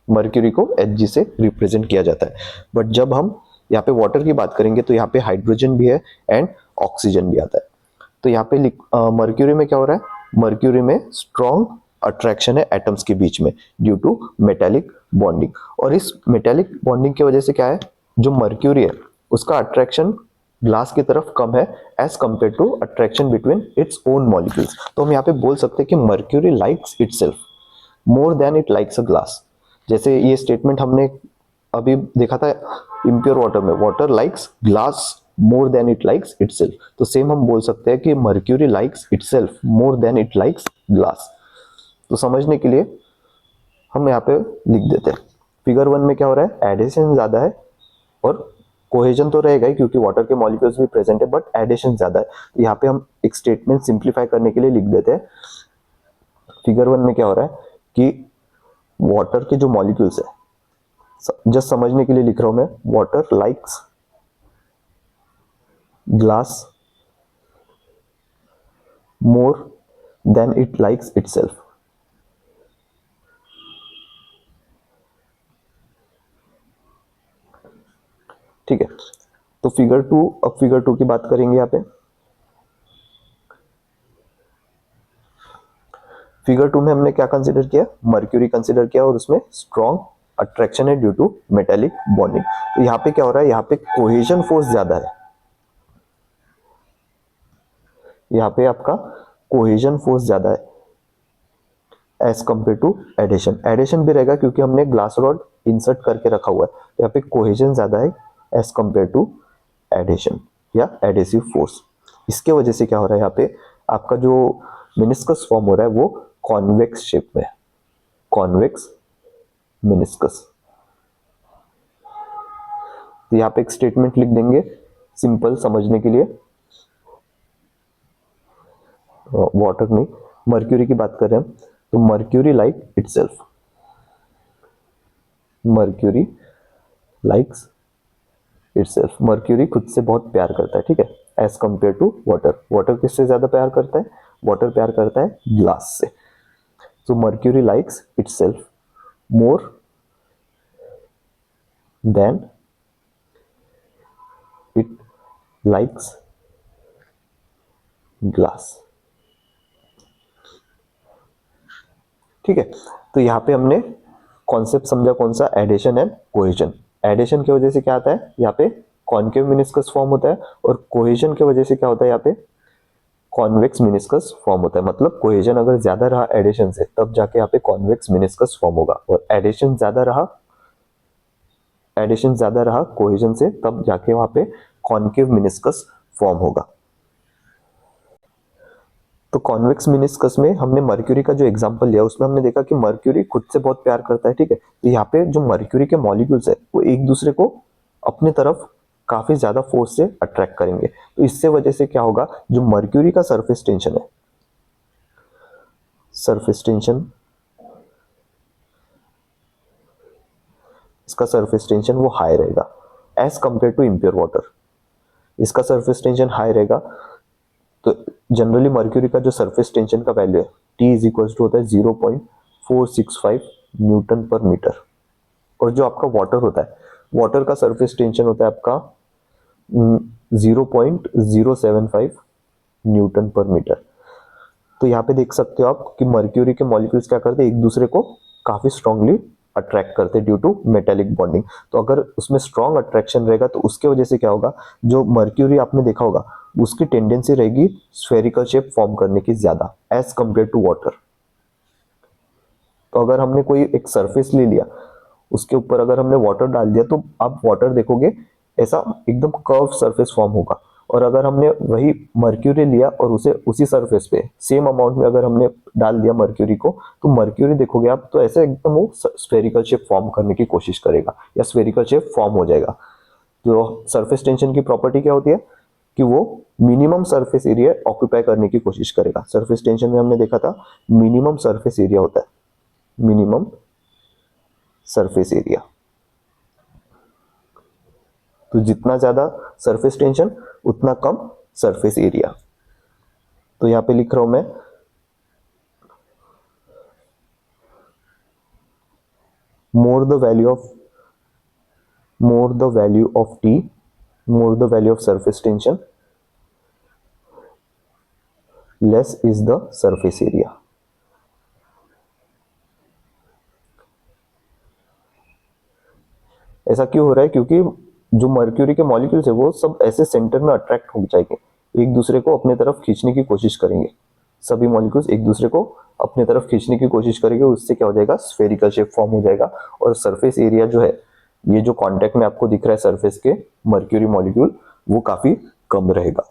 S1: मर्क्यूरी को Hg से रिप्रेजेंट किया जाता है। बट जब हम यहाँ पे वाटर की बात करेंगे तो यहाँ पे हाइड्रोजन भी है एंड ऑक्सीजन भी आता है। तो यहाँ पे मर्क्यूरी में क्या हो रहा है, मर्क्यूरी में स्ट्रॉन्ग अट्रैक्शन है एटम्स के बीच में ड्यू टू मेटेलिक बॉन्डिंग। और इस मेटेलिक बॉन्डिंग की वजह से क्या है, जो मर्क्यूरी है उसका अट्रैक्शन ग्लास की तरफ कम है as compare to attraction between its own molecules. तो हम यहाँ पे बोल सकते हैं कि mercury likes itself more than it likes a glass. जैसे ये स्टेटमेंट हमने अभी देखा था इम्प्योर वाटर में, water likes glass more than it likes itself. तो सेम हम बोल सकते हैं कि mercury likes itself more than it likes glass. तो समझने के लिए हम यहाँ पे लिख देते हैं। फिगर 1 में क्या हो रहा है, एडिशन ज्यादा है और कोहेजन तो रहेगा ही क्योंकि वाटर के मॉलिक्यूल्स भी प्रेजेंट है, बट एडिशन ज्यादा है। तो यहाँ पे हम एक स्टेटमेंट सिंप्लीफाई करने के लिए लिख देते हैं। फिगर 1 में क्या हो रहा है कि वाटर के जो मॉलिक्यूल्स है, जस्ट समझने के लिए लिख रहा हूं मैं, water likes glass more than it likes itself. ठीक है, तो फिगर 2, अब फिगर 2 की बात करेंगे यहाँ पे। फिगर 2 में हमने क्या कंसीडर किया, मर्क्यूरी कंसीडर किया और उसमें स्ट्रॉन्ग अट्रैक्शन है ड्यू टू मेटेलिक बॉन्डिंग। तो यहाँ पे क्या हो रहा है, यहाँ पे कोहेजन फोर्स ज्यादा है, यहाँ पे आपका कोहेजन फोर्स ज्यादा है as compare to adhesion. Adhesion भी रहेगा क्योंकि हमने ग्लास रॉड इंसर्ट करके रखा हुआ है, तो यहाँ पे कोहेजन ज्यादा है एज कंपेयर टू एडिशन या एडेसिव फोर्स। इसके वजह से क्या हो रहा है, यहाँ पे आपका जो मिनिस्कस फॉर्म हो रहा है वो कॉन्वेक्स शेप में, कॉन्वेक्स मिनिस्कस। तो यहाँ पे एक स्टेटमेंट लिख देंगे सिंपल समझने के लिए, वाटर नहीं मर्क्यूरी की बात कर रहे हैं, तो mercury like itself, mercury likes itself, mercury खुद से बहुत प्यार करता है, ठीक है, as compare to water. Water किससे ज्यादा प्यार करता है, वाटर प्यार करता है ग्लास से। So mercury likes itself more than it likes glass। ठीक है, तो यहाँ पे हमने कॉन्सेप्ट समझा कौन सा, एडिशन एंड कोहेजन। एडिशन की वजह से क्या आता है, यहाँ पे कॉन्केव मिनिस्कस फॉर्म होता है, और कोहेजन की वजह से क्या होता है, यहाँ पे कॉन्वेक्स मिनिस्कस फॉर्म होता है। मतलब कोहेजन अगर ज्यादा रहा एडिशन से तब जाके यहाँ पे कॉन्वेक्स मिनिस्कस फॉर्म होगा, और एडिशन ज्यादा रहा कोहेजन से तब जाके वहां पे कॉन्केव मिनिस्कस फॉर्म होगा। तो कॉन्वेक्स मिनिस्कस में हमने मर्क्यूरी का जो एग्जांपल लिया उसमें हमने देखा कि मर्क्यूरी खुद से बहुत प्यार करता है, ठीक है। तो यहाँ पे जो मर्क्यूरी के मॉलिक्यूल्स है वो एक दूसरे को अपने तरफ काफी ज्यादा फोर्स से अट्रैक्ट करेंगे। तो इससे वजह से क्या होगा, जो मर्क्यूरी का सरफेस टेंशन है, सरफेस टेंशन, इसका सरफेस टेंशन वो हाई रहेगा as compare to impure water. इसका सरफेस टेंशन हाई रहेगा, तो जनरली मर्क्यूरी का जो सरफेस टेंशन का वैल्यू है T इज इक्वल टू होता है 0.465 न्यूटन पर मीटर। और जो आपका वाटर होता है, वाटर का सरफेस टेंशन होता है आपका 0.075 न्यूटन पर मीटर। तो यहाँ पे देख सकते हो आप कि मर्क्यूरी के मॉलिक्यूल्स क्या करते हैं, एक दूसरे को काफी स्ट्रांगली अट्रैक्ट करते हैं ड्यू टू मेटेलिक बॉन्डिंग। तो अगर उसमें स्ट्रॉन्ग अट्रैक्शन रहेगा तो उसके वजह से क्या होगा, जो मर्क्यूरी आपने देखा होगा उसकी टेंडेंसी रहेगी स्फेरिकल शेप फॉर्म करने की ज्यादा एज कंपेयर टू वाटर। तो अगर हमने कोई एक सरफेस ले लिया, उसके ऊपर अगर हमने वाटर डाल दिया तो आप वाटर देखोगे ऐसा एकदम कर्व सरफेस फॉर्म होगा। और अगर हमने वही मर्क्यूरी लिया और उसे उसी सरफेस पे सेम अमाउंट में अगर हमने डाल दिया मर्क्यूरी को, तो मर्क्यूरी देखोगे आप तो ऐसे एकदम वो स्फेरिकल शेप फॉर्म करने की कोशिश करेगा या स्फेरिकल शेप फॉर्म हो जाएगा। तो सरफेस टेंशन की प्रॉपर्टी क्या होती है कि वो मिनिमम सरफेस एरिया ऑक्यूपाई करने की कोशिश करेगा। सरफेस टेंशन में हमने देखा था मिनिमम सरफेस एरिया होता है, मिनिमम सरफेस एरिया। तो जितना ज्यादा सरफेस टेंशन उतना कम सरफेस एरिया। तो यहां पे लिख रहा हूं मैं more the value of T, more the value of surface tension, less is the surface area. ऐसा क्यों हो रहा है? क्योंकि जो मर्क्यूरी के मॉलिक्यूल्स है वो सब ऐसे सेंटर में अट्रैक्ट हो जाएंगे, एक दूसरे को अपने तरफ खींचने की कोशिश करेंगे। सभी मॉलिक्यूल्स एक दूसरे को अपने तरफ खींचने की कोशिश करेंगे, उससे क्या हो जाएगा, स्फेरिकल शेप फॉर्म हो जाएगा। और सरफेस एरिया जो है, ये जो कॉन्टेक्ट में आपको दिख रहा है सरफेस के मर्क्यूरी मॉलिक्यूल, वो काफी कम रहेगा।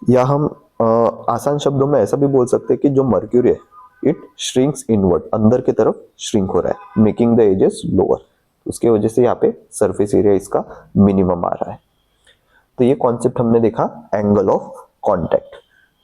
S1: या हम आसान शब्दों में ऐसा भी बोल सकते हैं कि जो मर्क्यूरी है, इट श्रिंक्स इनवर्ड, अंदर की तरफ श्रिंक हो रहा है, मेकिंग द एजेस लोअर। उसके वजह से यहाँ पे सरफेस एरिया इसका मिनिमम आ रहा है। तो ये कॉन्सेप्ट हमने देखा angle of contact.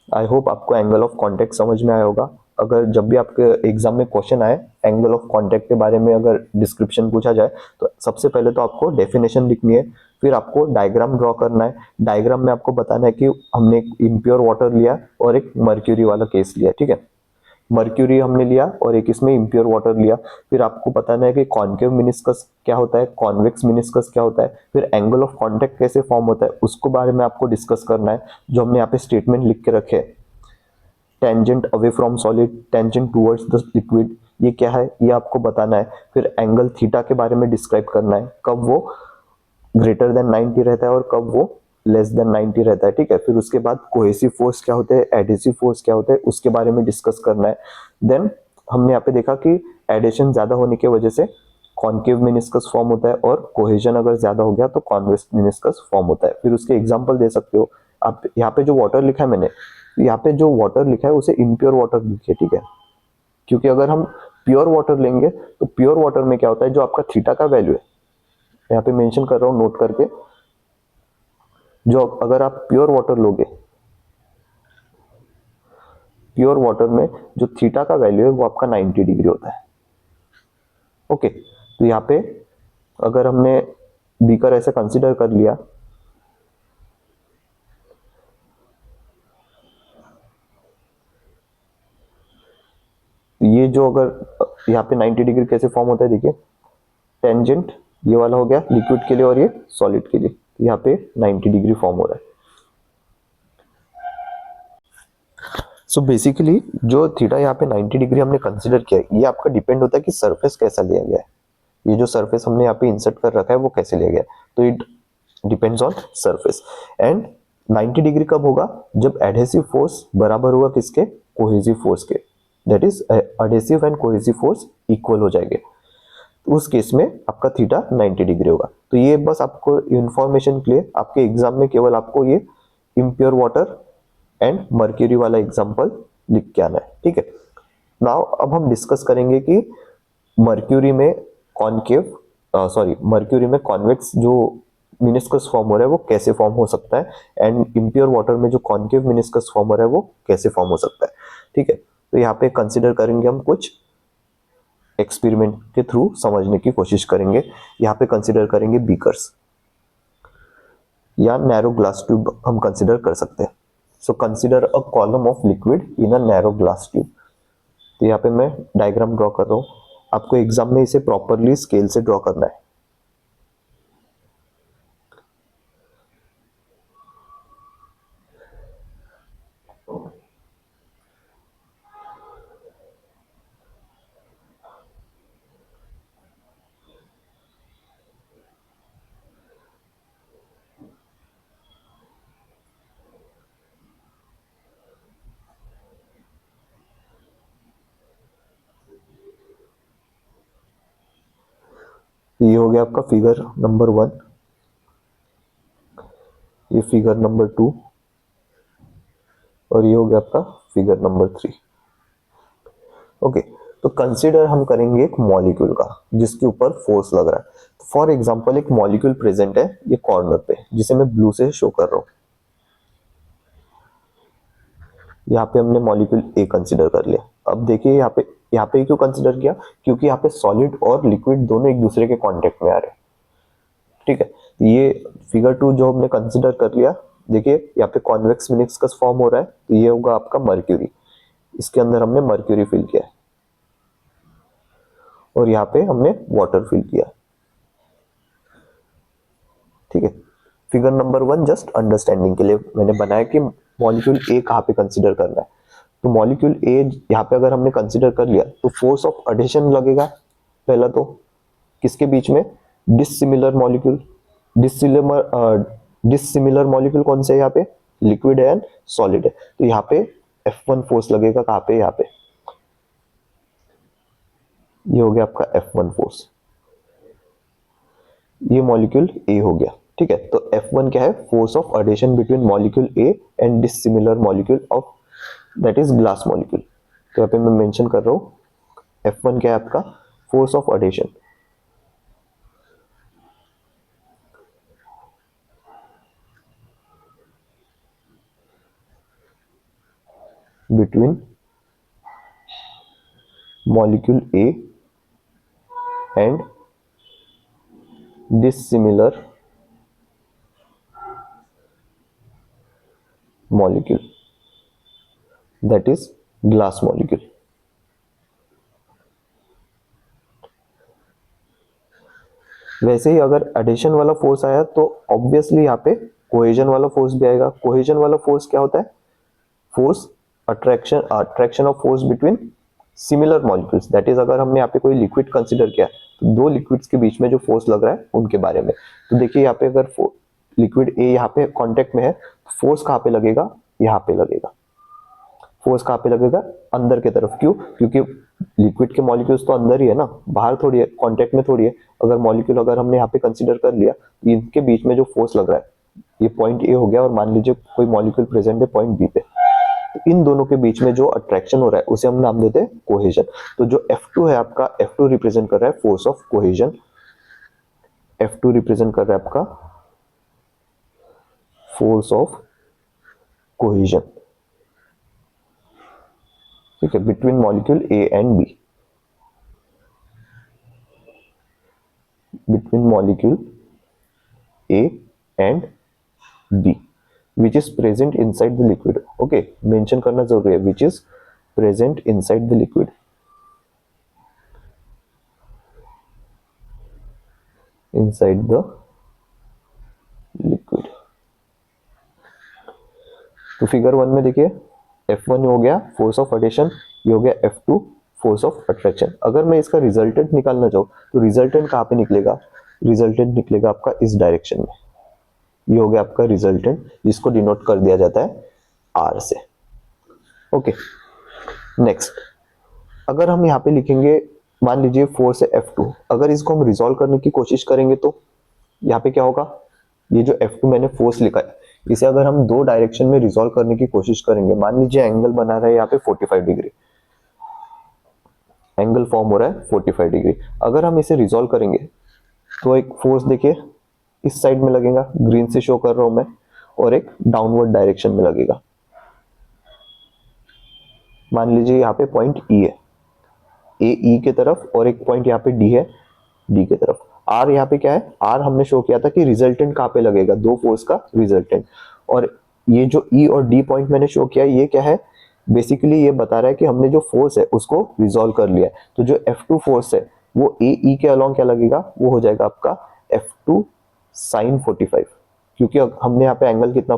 S1: I hope आपको एंगल ऑफ कांटेक्ट समझ में आया होगा। अगर जब भी आपके एग्जाम में क्वेश्चन आए एंगल ऑफ कांटेक्ट के बारे में, अगर डिस्क्रिप्शन पूछा जाए, तो सबसे पहले तो आपको डेफिनेशन लिखनी है, फिर आपको डायग्राम ड्रॉ करना है। डायग्राम में आपको बताना है कि हमने एक इम्प्योर वाटर लिया और एक मर्क्यूरी वाला केस लिया, ठीक है। मर्क्यूरी हमने लिया और एक इसमें इम्प्योर वाटर लिया। फिर आपको बताना है कि कॉन्केव मिनिस्कस क्या होता है, कॉन्वेक्स मिनिस्कस क्या होता है, फिर एंगल ऑफ कांटेक्ट कैसे फॉर्म होता है उसको बारे में आपको डिस्कस करना है। जो हमने यहाँ पे स्टेटमेंट लिख के रखे हैं, tangent away from solid, tangent towards the liquid, ये क्या है ये आपको बताना है। फिर एंगल थीटा के बारे में डिस्क्राइब करना है, कब वो ग्रेटर देन 90 रहता है और कब वो लेस देन 90 रहता है, ठीक है। फिर उसके बाद कोहेसिव फोर्स क्या होते हैं, एडहेसिव फोर्स क्या होते हैं, उसके बारे में डिस्कस करना है। देन हमने यहाँ पे देखा कि एडेशन ज्यादा होने की वजह से कॉन्केव मेनिस्कस फॉर्म होता है और कोहेजन अगर ज्यादा हो गया तो कॉन्वेक्स मेनिस्कस फॉर्म होता है। फिर उसके एग्जांपल दे सकते हो आप। यहाँ पे जो वाटर लिखा है मैंने, यहाँ पे जो वाटर लिखा है उसे इम्प्योर वाटर लिखिए, ठीक है। क्योंकि अगर हम प्योर वाटर लेंगे तो प्योर वाटर में क्या होता है, जो आपका थीटा का वैल्यू है, यहाँ पे मेंशन कर रहा हूँ नोट करके, जो अगर आप प्योर वाटर लोगे, प्योर वाटर में जो थीटा का वैल्यू है वो आपका 90 डिग्री होता है। ओके, तो यहाँ पे अगर हमने बीकर ऐसे कंसीडर कर लिया, ये जो अगर यहाँ पे 90 डिग्री कैसे फॉर्म होता है, देखिए टेंजेंट ये वाला हो गया लिक्विड के लिए और ये सॉलिड के लिए, यहाँ पे 90 डिग्री फॉर्म हो रहा है। सो बेसिकली जो थीटा यहाँ पे 90 डिग्री हमने कंसीडर किया है, ये आपका डिपेंड होता है कि सरफेस कैसा लिया गया है। ये जो सरफेस हमने यहाँ पे इंसर्ट कर रखा है वो कैसे लिया गया है, तो it depends on surface. And 90 degree कब होगा, जब एडहेसिव फोर्स बराबर होगा किसके, कोहेसिव फोर्स के। That is adhesive and cohesive force equal हो जाएंगे, तो उस केस में आपका थीटा 90 डिग्री होगा। तो ये बस आपको इंफॉर्मेशन के लिए, आपके एग्जाम में केवल आपको ये इम्प्योर वाटर एंड मर्क्यूरी वाला एग्जांपल लिख के आना है, ठीक है। नाउ अब हम डिस्कस करेंगे कि मर्क्यूरी में कॉन्केव मर्क्यूरी में कॉन्वेक्स जो मिनिस्कस फॉर्म हो रहा है वो कैसे फॉर्म हो सकता है, एंड इम्प्योर वाटर में जो कॉन्केव मिनिस्कस फॉर्म हो रहा है वो कैसे फॉर्म हो सकता है, ठीक है। तो यहाँ पे कंसिडर करेंगे हम, कुछ एक्सपेरिमेंट के थ्रू समझने की कोशिश करेंगे। यहाँ पे कंसिडर करेंगे बीकर्स या नैरो ग्लास ट्यूब हम कंसिडर कर सकते हैं। So consider a column of liquid in a narrow glass tube. तो यहाँ पे मैं डायग्राम ड्रॉ कर रहा हूँ, आपको एग्जाम में इसे प्रॉपरली स्केल से ड्रॉ करना है। तो ये हो गया आपका फिगर नंबर 1, ये फिगर नंबर 2 और ये हो गया आपका फिगर नंबर 3। ओके, तो कंसिडर हम करेंगे एक मॉलिक्यूल का जिसके ऊपर फोर्स लग रहा है। तो फॉर एग्जांपल एक मॉलिक्यूल प्रेजेंट है ये कॉर्नर पे, जिसे मैं ब्लू से शो कर रहा हूँ। यहाँ पे हमने मॉलिक्यूल ए कंसिडर कर लिया। अब देखिए यहाँ पे क्यों कंसिडर किया, क्योंकि यहाँ पे सॉलिड और लिक्विड दोनों एक दूसरे के कांटेक्ट में आ रहे हैं, ठीक है। तो ये फिगर 2 जो हमने कंसिडर कर लिया, देखिए यहाँ पे कॉन्वेक्स मिनिस्कस फॉर्म हो रहा है, तो ये होगा आपका मर्क्यूरी, इसके अंदर हमने मर्क्यूरी फिल किया है और यहाँ पे हमने वाटर फिल किया, ठीक है। फिगर नंबर 1 जस्ट अंडरस्टैंडिंग के लिए मैंने बनाया कि मॉलिक्यूल ए कहाँ पे कंसिडर करना है। तो मॉलिक्यूल ए यहाँ पे अगर हमने कंसिडर कर लिया तो फोर्स ऑफ एडिशन लगेगा पहला तो किसके बीच में, डिसिमिलर मॉलिक्यूल। डिसिमिलर मॉलिक्यूल कौन से है यहाँ पे, लिक्विड है एंड सॉलिड है। तो यहाँ पे F1 फोर्स लगेगा कहाँ पे, यहाँ पे, ये हो गया आपका F1 फोर्स, ये मॉलिक्यूल ए हो गया। ठीक है, तो F1 क्या है, force of adhesion between molecule A and dissimilar molecule of that is glass molecule. तो यहाँ पे मैं मेंशन कर रहा हूँ F1 क्या है आपका, force of adhesion between molecule A and dissimilar molecule that is glass molecule। वैसे ही अगर एडिशन वाला फोर्स आया तो ऑब्वियसली यहाँ पे कोहेजन वाला फोर्स भी आएगा। कोहेजन वाला फोर्स क्या होता है, force attraction of force between similar molecules, that is अगर हमने यहाँ पे कोई लिक्विड कंसीडर किया तो दो लिक्विड्स के बीच में जो फोर्स लग रहा है उनके बारे में। तो देखिए यहाँ पे अगर लिक्विड ए यहाँ पे कांटेक्ट में है तो फोर्स कहाँ पे लगेगा, यहाँ पे लगेगा। फोर्स कहाँ पे लगेगा, अंदर की तरफ। क्यों, क्योंकि लिक्विड के मॉलिक्यूल्स तो अंदर ही है ना, बाहर थोड़ी है, कांटेक्ट में थोड़ी है। अगर मॉलिक्यूल अगर हमने यहाँ पे कंसीडर कर लिया तो इनके बीच में जो फोर्स लग रहा है ये पॉइंट ए हो गया, और मान लीजिए कोई मॉलिक्यूल प्रेजेंट है पॉइंट बी पे, तो इन दोनों के बीच में जो अट्रैक्शन हो रहा है उसे हम नाम देते हैं कोहेजन। तो जो F2 है आपका, F2 रिप्रेजेंट कर रहा है force of cohesion, F2 represent कर रहा है आपका फोर्स ऑफ कोहेजन। ठीक है, between molecule A and B, between molecule A and B which is present inside the liquid। okay, mention करना जरूरी है, which is present inside the liquid। inside the liquid। तो फिगर 1 में देखिए F1 हो गया फोर्स ऑफ एडिशन, ये हो गया F2 फोर्स ऑफ अट्रैक्शन। अगर मैं इसका रिजल्टेंट निकालना चाहूँ तो रिजल्टेंट कहाँ पे निकलेगा, रिजल्टेंट निकलेगा आपका इस डायरेक्शन में। ये हो गया आपका रिजल्टेंट, जिसको डिनोट कर दिया जाता है R से। ओके, नेक्स्ट अगर हम यहाँ पे लिखेंगे, मान लीजिए फोर्स है F2, अगर इसको हम रिजॉल्व करने की कोशिश करेंगे तो यहाँ पे क्या होगा, ये जो F2 मैंने फोर्स लिखा है इसे अगर हम दो डायरेक्शन में रिजॉल्व करने की कोशिश करेंगे, मान लीजिए एंगल बना रहा है यहाँ पे 45 डिग्री, एंगल फॉर्म हो रहा है 45 डिग्री। अगर हम इसे रिजॉल्व करेंगे तो एक फोर्स देखिए इस साइड में लगेगा, ग्रीन से शो कर रहा हूं मैं, और एक डाउनवर्ड डायरेक्शन में लगेगा। मान लीजिए यहाँ पे पॉइंट E है, ए ई के तरफ, और एक पॉइंट यहाँ पे D है, D के तरफ। R यहाँ पे क्या है, R हमने शो किया था कि रिजल्टेंट कहाँ पे लगेगा, दो फोर्स का रिजल्टेंट। और ये जो E और D पॉइंट मैंने शो किया ये क्या है, बेसिकली ये बता रहा है कि हमने जो फोर्स है उसको रिजॉल्व कर लिया है। तो जो F2 फोर्स है वो ए ई के अलॉन्ग क्या लगेगा, वो हो जाएगा आपका F2 sin 45, क्योंकि हमने यहाँ पे एंगल कितना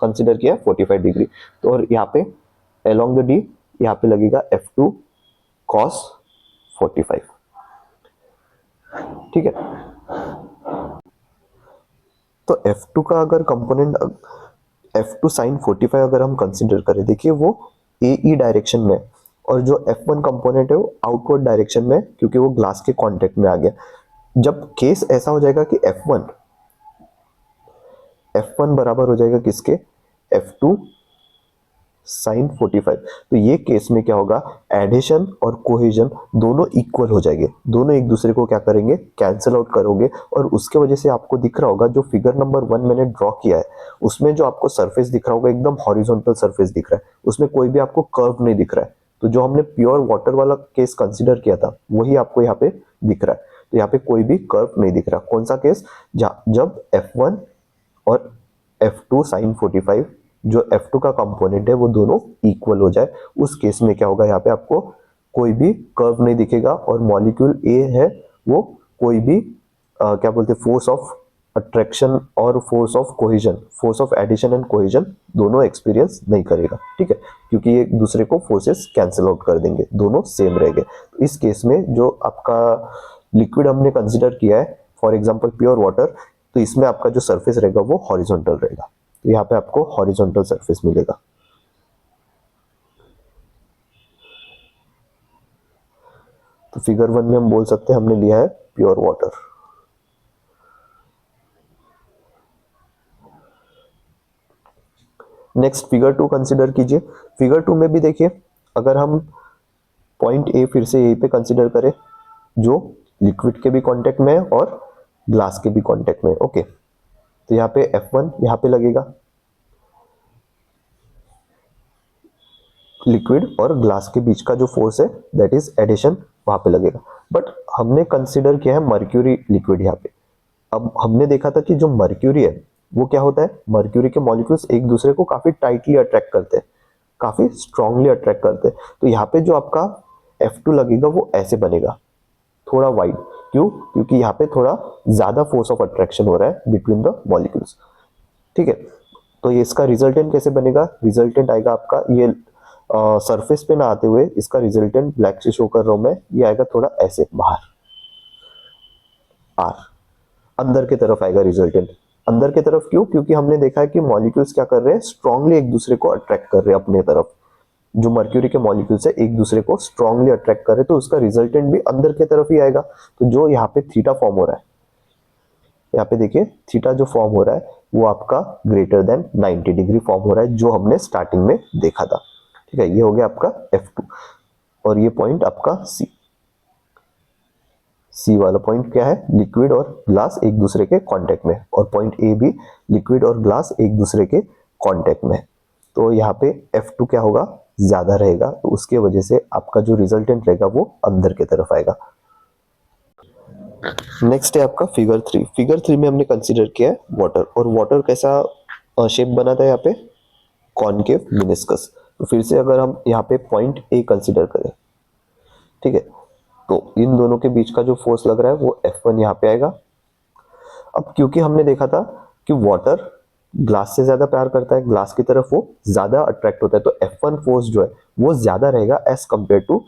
S1: कंसिडर किया 45 डिग्री। तो और यहाँ पे along द D यहाँ पे लगेगा F2 cos 45। ठीक है, तो F2 का अगर कंपोनेंट F2 sin 45 अगर हम कंसिडर करें, देखिए वो AE डायरेक्शन में, और जो F1 कंपोनेंट है वो आउटवर्ड डायरेक्शन में, क्योंकि वो ग्लास के कांटेक्ट में आ गया। जब केस ऐसा हो जाएगा कि F1 बराबर हो जाएगा किसके, F2 sin 45, तो ये केस में क्या होगा, एडिशन और कोहेजन दोनों इक्वल हो जाएंगे, दोनों एक दूसरे को क्या करेंगे, कैंसिल आउट करोगे। और उसके वजह से आपको दिख रहा होगा जो फिगर नंबर 1 मैंने ड्रॉ किया है उसमें जो आपको सरफेस दिख रहा होगा एकदम हॉरिजॉन्टल सरफेस दिख रहा है, उसमें कोई भी आपको कर्व नहीं दिख रहा है। तो जो हमने प्योर वाटर वाला केस कंसिडर किया था वही आपको यहाँ पे दिख रहा है। तो यहाँ पे कोई भी कर्व नहीं दिख रहा। कौन सा केस, जब F1 और F2 sin 45 जो F2 का कंपोनेंट है वो दोनों इक्वल हो जाए, उस केस में क्या होगा, यहाँ पे आपको कोई भी कर्व नहीं दिखेगा, और मॉलिक्यूल A है वो कोई भी क्या बोलते हैं, फोर्स ऑफ अट्रैक्शन और force of cohesion, force of adhesion and cohesion दोनों एक्सपीरियंस नहीं करेगा, ठीक है, क्योंकि ये एक दूसरे को फोर्सेस कैंसिल आउट कर देंगे, दोनों सेम रहेंगे। तो इस केस में जो आपका लिक्विड हमने कंसिडर किया है, फॉर एग्जांपल प्योर वाटर, तो इसमें आपका जो सरफेस रहेगा वो हॉरिजॉन्टल रहेगा, तो यहाँ पे आपको हॉरिजॉन्टल सरफेस मिलेगा। तो फिगर 1 में हम बोल सकते हैं हमने लिया है pure water. Next figure 2 consider कीजिए। फिगर 2 में भी देखिए, अगर हम पॉइंट ए फिर से यहीं पे कंसिडर करें, जो लिक्विड के भी कांटेक्ट में है और ग्लास के भी कांटेक्ट में है, ओके। तो यहाँ पे F1 यहाँ पे लगेगा, लिक्विड और ग्लास के बीच का जो फोर्स है दैट इज एडिशन, वहां पे लगेगा। बट हमने कंसिडर किया है मर्क्यूरी लिक्विड यहाँ पे। अब हमने देखा था कि जो मर्क्यूरी है वो क्या होता है, मर्क्यूरी के मॉलिक्यूल्स एक दूसरे को काफी टाइटली अट्रैक्ट करते हैं, काफी स्ट्रांगली अट्रैक्ट करते हैं। तो यहाँ पे जो आपका F2 लगेगा वो ऐसे बनेगा, थोड़ा वाइड। क्यों? क्योंकि यहाँ पे थोड़ा ज्यादा फोर्स ऑफ अट्रैक्शन हो रहा है बिटवीन द मॉलिक्यूल्स, ठीक है। तो ये इसका रिजल्टेंट कैसे बनेगा, रिजल्टेंट आएगा आपका ये सरफेस पे ना आते हुए, इसका रिजल्टेंट ब्लैक से शो कर रहा हूं मैं, ये आएगा थोड़ा ऐसे बाहर, आर अंदर की तरफ आएगा रिजल्टेंट। अंदर की तरफ क्यों? क्योंकि हमने देखा है कि मॉलिक्यूल्स क्या कर रहे हैं, स्ट्रांगली एक दूसरे को अट्रैक्ट कर रहे हैं अपने तरफ। जो मर्क्यूरी के मॉलिक्यूल्स है एक दूसरे को स्ट्रांगली अट्रैक्ट कर रहे हैं, तो उसका रिजल्टेंट भी अंदर की तरफ ही आएगा। तो जो यहाँ पे थीटा फॉर्म हो रहा है, यहाँ पे देखिए थीटा जो फॉर्म हो रहा है वो आपका ग्रेटर देन 90 डिग्री फॉर्म हो रहा है, जो हमने स्टार्टिंग में देखा था, ठीक है। ये हो गया आपका F2 और ये पॉइंट आपका सी वाला पॉइंट क्या है, लिक्विड और ग्लास एक दूसरे के कांटेक्ट में, और पॉइंट ए भी लिक्विड और ग्लास एक दूसरे के कांटेक्ट में। तो यहाँ पे F2 क्या होगा, ज्यादा रहेगा, तो उसके वजह से आपका जो रिजल्टेंट रहेगा वो अंदर की तरफ आएगा। नेक्स्ट है आपका फिगर 3। फिगर 3 में हमने कंसीडर किया है वाटर, और वाटर कैसा शेप बना था यहाँ पे, कॉनकेव मिनिस्कस। तो फिर से अगर हम यहाँ पे पॉइंट ए कंसीडर करें, ठीक है, तो इन दोनों के बीच का जो फोर्स लग रहा है वो F1 यहाँ पे आएगा। अब क्योंकि हमने देखा था कि वाटर ग्लास से ज्यादा प्यार करता है, ग्लास की तरफ वो ज्यादा अट्रैक्ट होता है, तो F1 फोर्स जो है वो ज्यादा रहेगा as compare to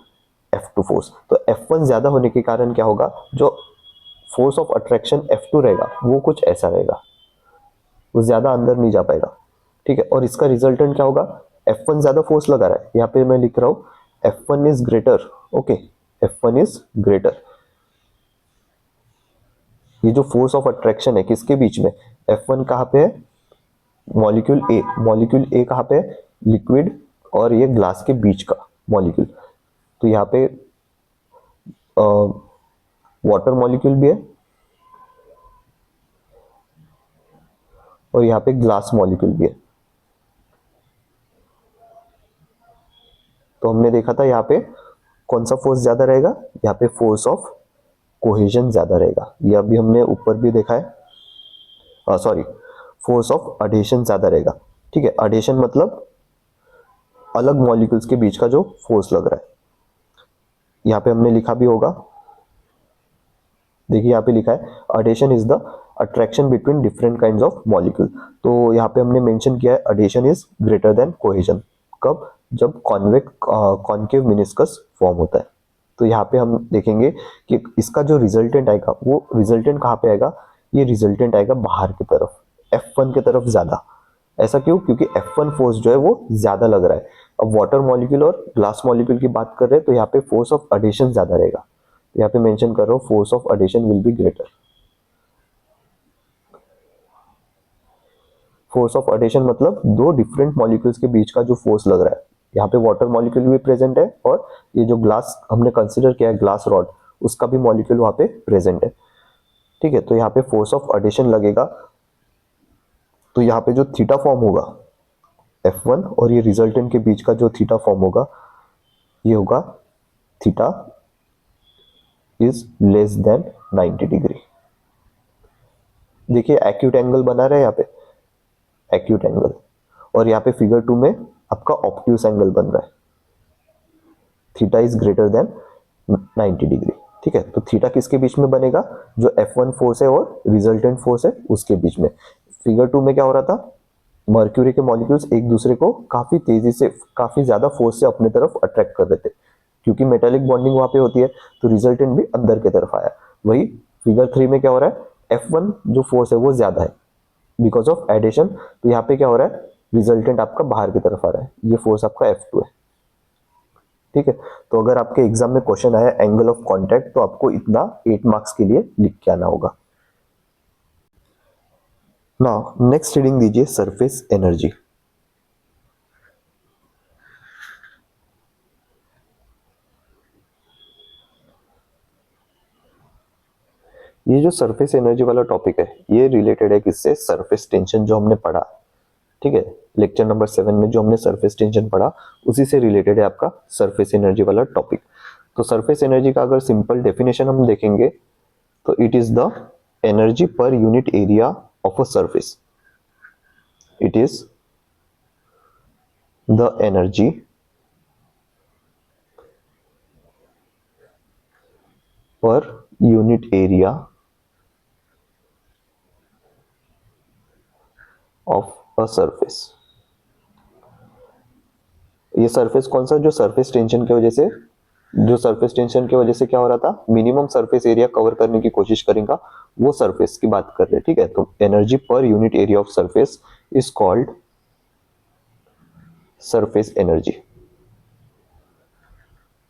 S1: F2 force. तो F1 ज्यादा होने के कारण क्या होगा, जो फोर्स ऑफ अट्रैक्शन F2 रहेगा वो कुछ ऐसा रहेगा, वो ज्यादा अंदर नहीं जा पाएगा, ठीक है। और इसका रिजल्टेंट क्या होगा, F1 ज्यादा फोर्स लगा रहा है, यहाँ पे मैं लिख रहा हूं F1 is greater, okay, F1 is greater. ये जो फोर्स ऑफ अट्रैक्शन है किसके बीच में, F1 कहाँ पे है, मॉलिक्यूल ए, मॉलिक्यूल ए कहाँ पे है, लिक्विड और ये ग्लास के बीच का मॉलिक्यूल। तो यहाँ पे वाटर मॉलिक्यूल भी है और यहाँ पे ग्लास मॉलिक्यूल भी है। तो हमने देखा था यहाँ पे कौन सा फोर्स ज्यादा रहेगा, यहाँ पे फोर्स ऑफ कोहेजन ज्यादा रहेगा। ये अभी हमने ऊपर भी देखा है, सॉरी, फोर्स ऑफ अडेशन ज्यादा रहेगा, ठीक है। अडेशन मतलब अलग मॉलिक्यूल्स के बीच का जो फोर्स लग रहा है, यहाँ पे हमने लिखा भी होगा, देखिए यहाँ पे लिखा है adhesion is the attraction between different kinds of molecule. तो यहाँ पे हमने मेंशन किया है adhesion is greater than cohesion, कब, जब कॉनकेव मिनिस्कस फॉर्म होता है। तो यहाँ पे हम देखेंगे कि इसका जो रिजल्टेंट आएगा वो रिजल्टेंट कहाँ पे आएगा, ये रिजल्टेंट आएगा बाहर की तरफ, F1 की तरफ ज्यादा। ऐसा क्यों? क्योंकि F1 फोर्स जो है वो ज्यादा लग रहा है। अब वाटर मॉलिक्यूल और ग्लास मॉलिक्यूल की बात कर रहे हैं, तो यहाँ पे फोर्स ऑफ एडिशन ज्यादा रहेगा। यहाँ पे मेंशन कर रहा हूँ force of adhesion will be greater. Force of adhesion मतलब दो डिफरेंट मॉलिक्यूल्स के बीच का जो फोर्स लग रहा है, यहाँ पे वाटर मॉलिक्यूल भी प्रेजेंट है और ये जो ग्लास हमने कंसिडर किया है ग्लास रॉड, उसका भी मॉलिक्यूल वहां पे प्रेजेंट है, ठीक है। तो यहाँ पे फोर्स ऑफ एडिशन लगेगा, तो यहाँ पे जो थीटा फॉर्म होगा F1 और ये रिजल्टेंट के बीच का जो थीटा फॉर्म होगा, ये होगा theta is less than 90 degree. देखिए एक्यूट एंगल बना रहा है यहाँ पे, एक्यूट एंगल, और यहाँ पे फिगर 2 में आपका ऑब्ट्यूस एंगल बन रहा है, theta is greater then 90 degree. ठीक है, तो थीटा किसके बीच में बनेगा, जो F1 फोर्स है और रिजल्टेंट फोर्स है उसके बीच में। फिगर 2 में क्या हो रहा था, मर्क्यूरी के मॉलिक्यूल्स एक दूसरे को काफी तेजी से, काफी ज्यादा फोर्स से अपने तरफ अट्रैक्ट कर रहे थे, क्योंकि मेटालिक बॉन्डिंग वहां पे होती है, तो रिजल्टेंट भी अंदर की तरफ आया। वही फिगर 3 में क्या हो रहा है, F1 जो फोर्स है वो ज्यादा है बिकॉज ऑफ एडिशन, तो यहाँ पे क्या हो रहा है, रिजल्टेंट आपका बाहर की तरफ आ रहा है, ये फोर्स आपका F2 है। ठीक है, तो अगर आपके एग्जाम में क्वेश्चन आया एंगल ऑफ कांटेक्ट, तो आपको इतना 8 मार्क्स के लिए लिख के आना होगा। नाउ नेक्स्ट रीडिंग दीजिए सरफेस एनर्जी। ये जो सरफेस एनर्जी वाला टॉपिक है, ये रिलेटेड है किससे, सरफेस टेंशन जो हमने पढ़ा, ठीक है, लेक्चर नंबर 7 में जो हमने सरफेस टेंशन पढ़ा, उसी से रिलेटेड है आपका सरफेस एनर्जी वाला टॉपिक। तो सरफेस एनर्जी का अगर सिंपल डेफिनेशन हम देखेंगे, तो it is the energy per unit area of a surface. It is the energy per unit area of a surface. ये सरफेस कौन सा, जो सरफेस टेंशन की वजह से, जो सरफेस टेंशन की वजह से क्या हो रहा था, मिनिमम सरफेस एरिया कवर करने की कोशिश करेगा, वो सरफेस की बात कर रहे हैं। ठीक है, तो energy per unit area of surface is called surface energy.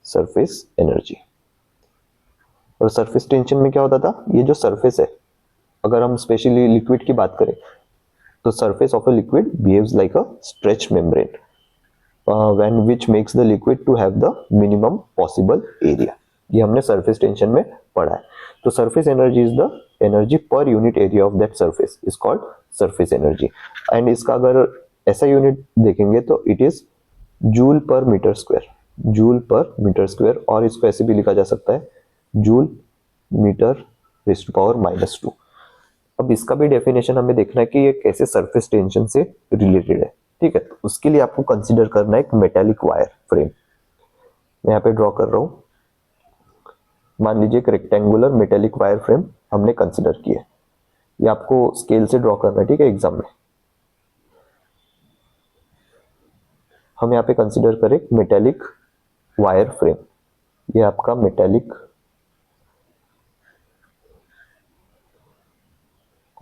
S1: Surface energy. और सरफेस टेंशन में क्या होता था, ये जो सरफेस है, अगर हम स्पेशली लिक्विड की बात करें, तो surface of a liquid behaves like a stretch membrane when which makes the liquid to have the minimum possible area. ये हमने सरफेस टेंशन में पढ़ा है। तो surface energy is the energy per unit area of that surface is called surface energy. And इसका अगर ऐसा unit देखेंगे तो it is joule per metre square. Joule per metre square, और इसको ऐसे भी लिखा जा सकता है joule metre raised to power -2। अब इसका भी डेफिनेशन हमें देखना है कि ये कैसे सरफेस टेंशन से रिलेटेड है। ठीक है, तो उसके लिए आपको कंसीडर करना है एक मेटालिक वायर फ्रेम। मैं यहाँ पे ड्रॉ कर रहा हूँ, मान लीजिए एक रेक्टेंगुलर मेटालिक वायर फ्रेम हमने कंसीडर किया है। ये आपको स्केल से ड्रॉ करना है, ठीक है, एग्जाम में। हम यहाँ पे कंसीडर करें मेटालिक वायर फ्रेम। ये आपका मेटालिक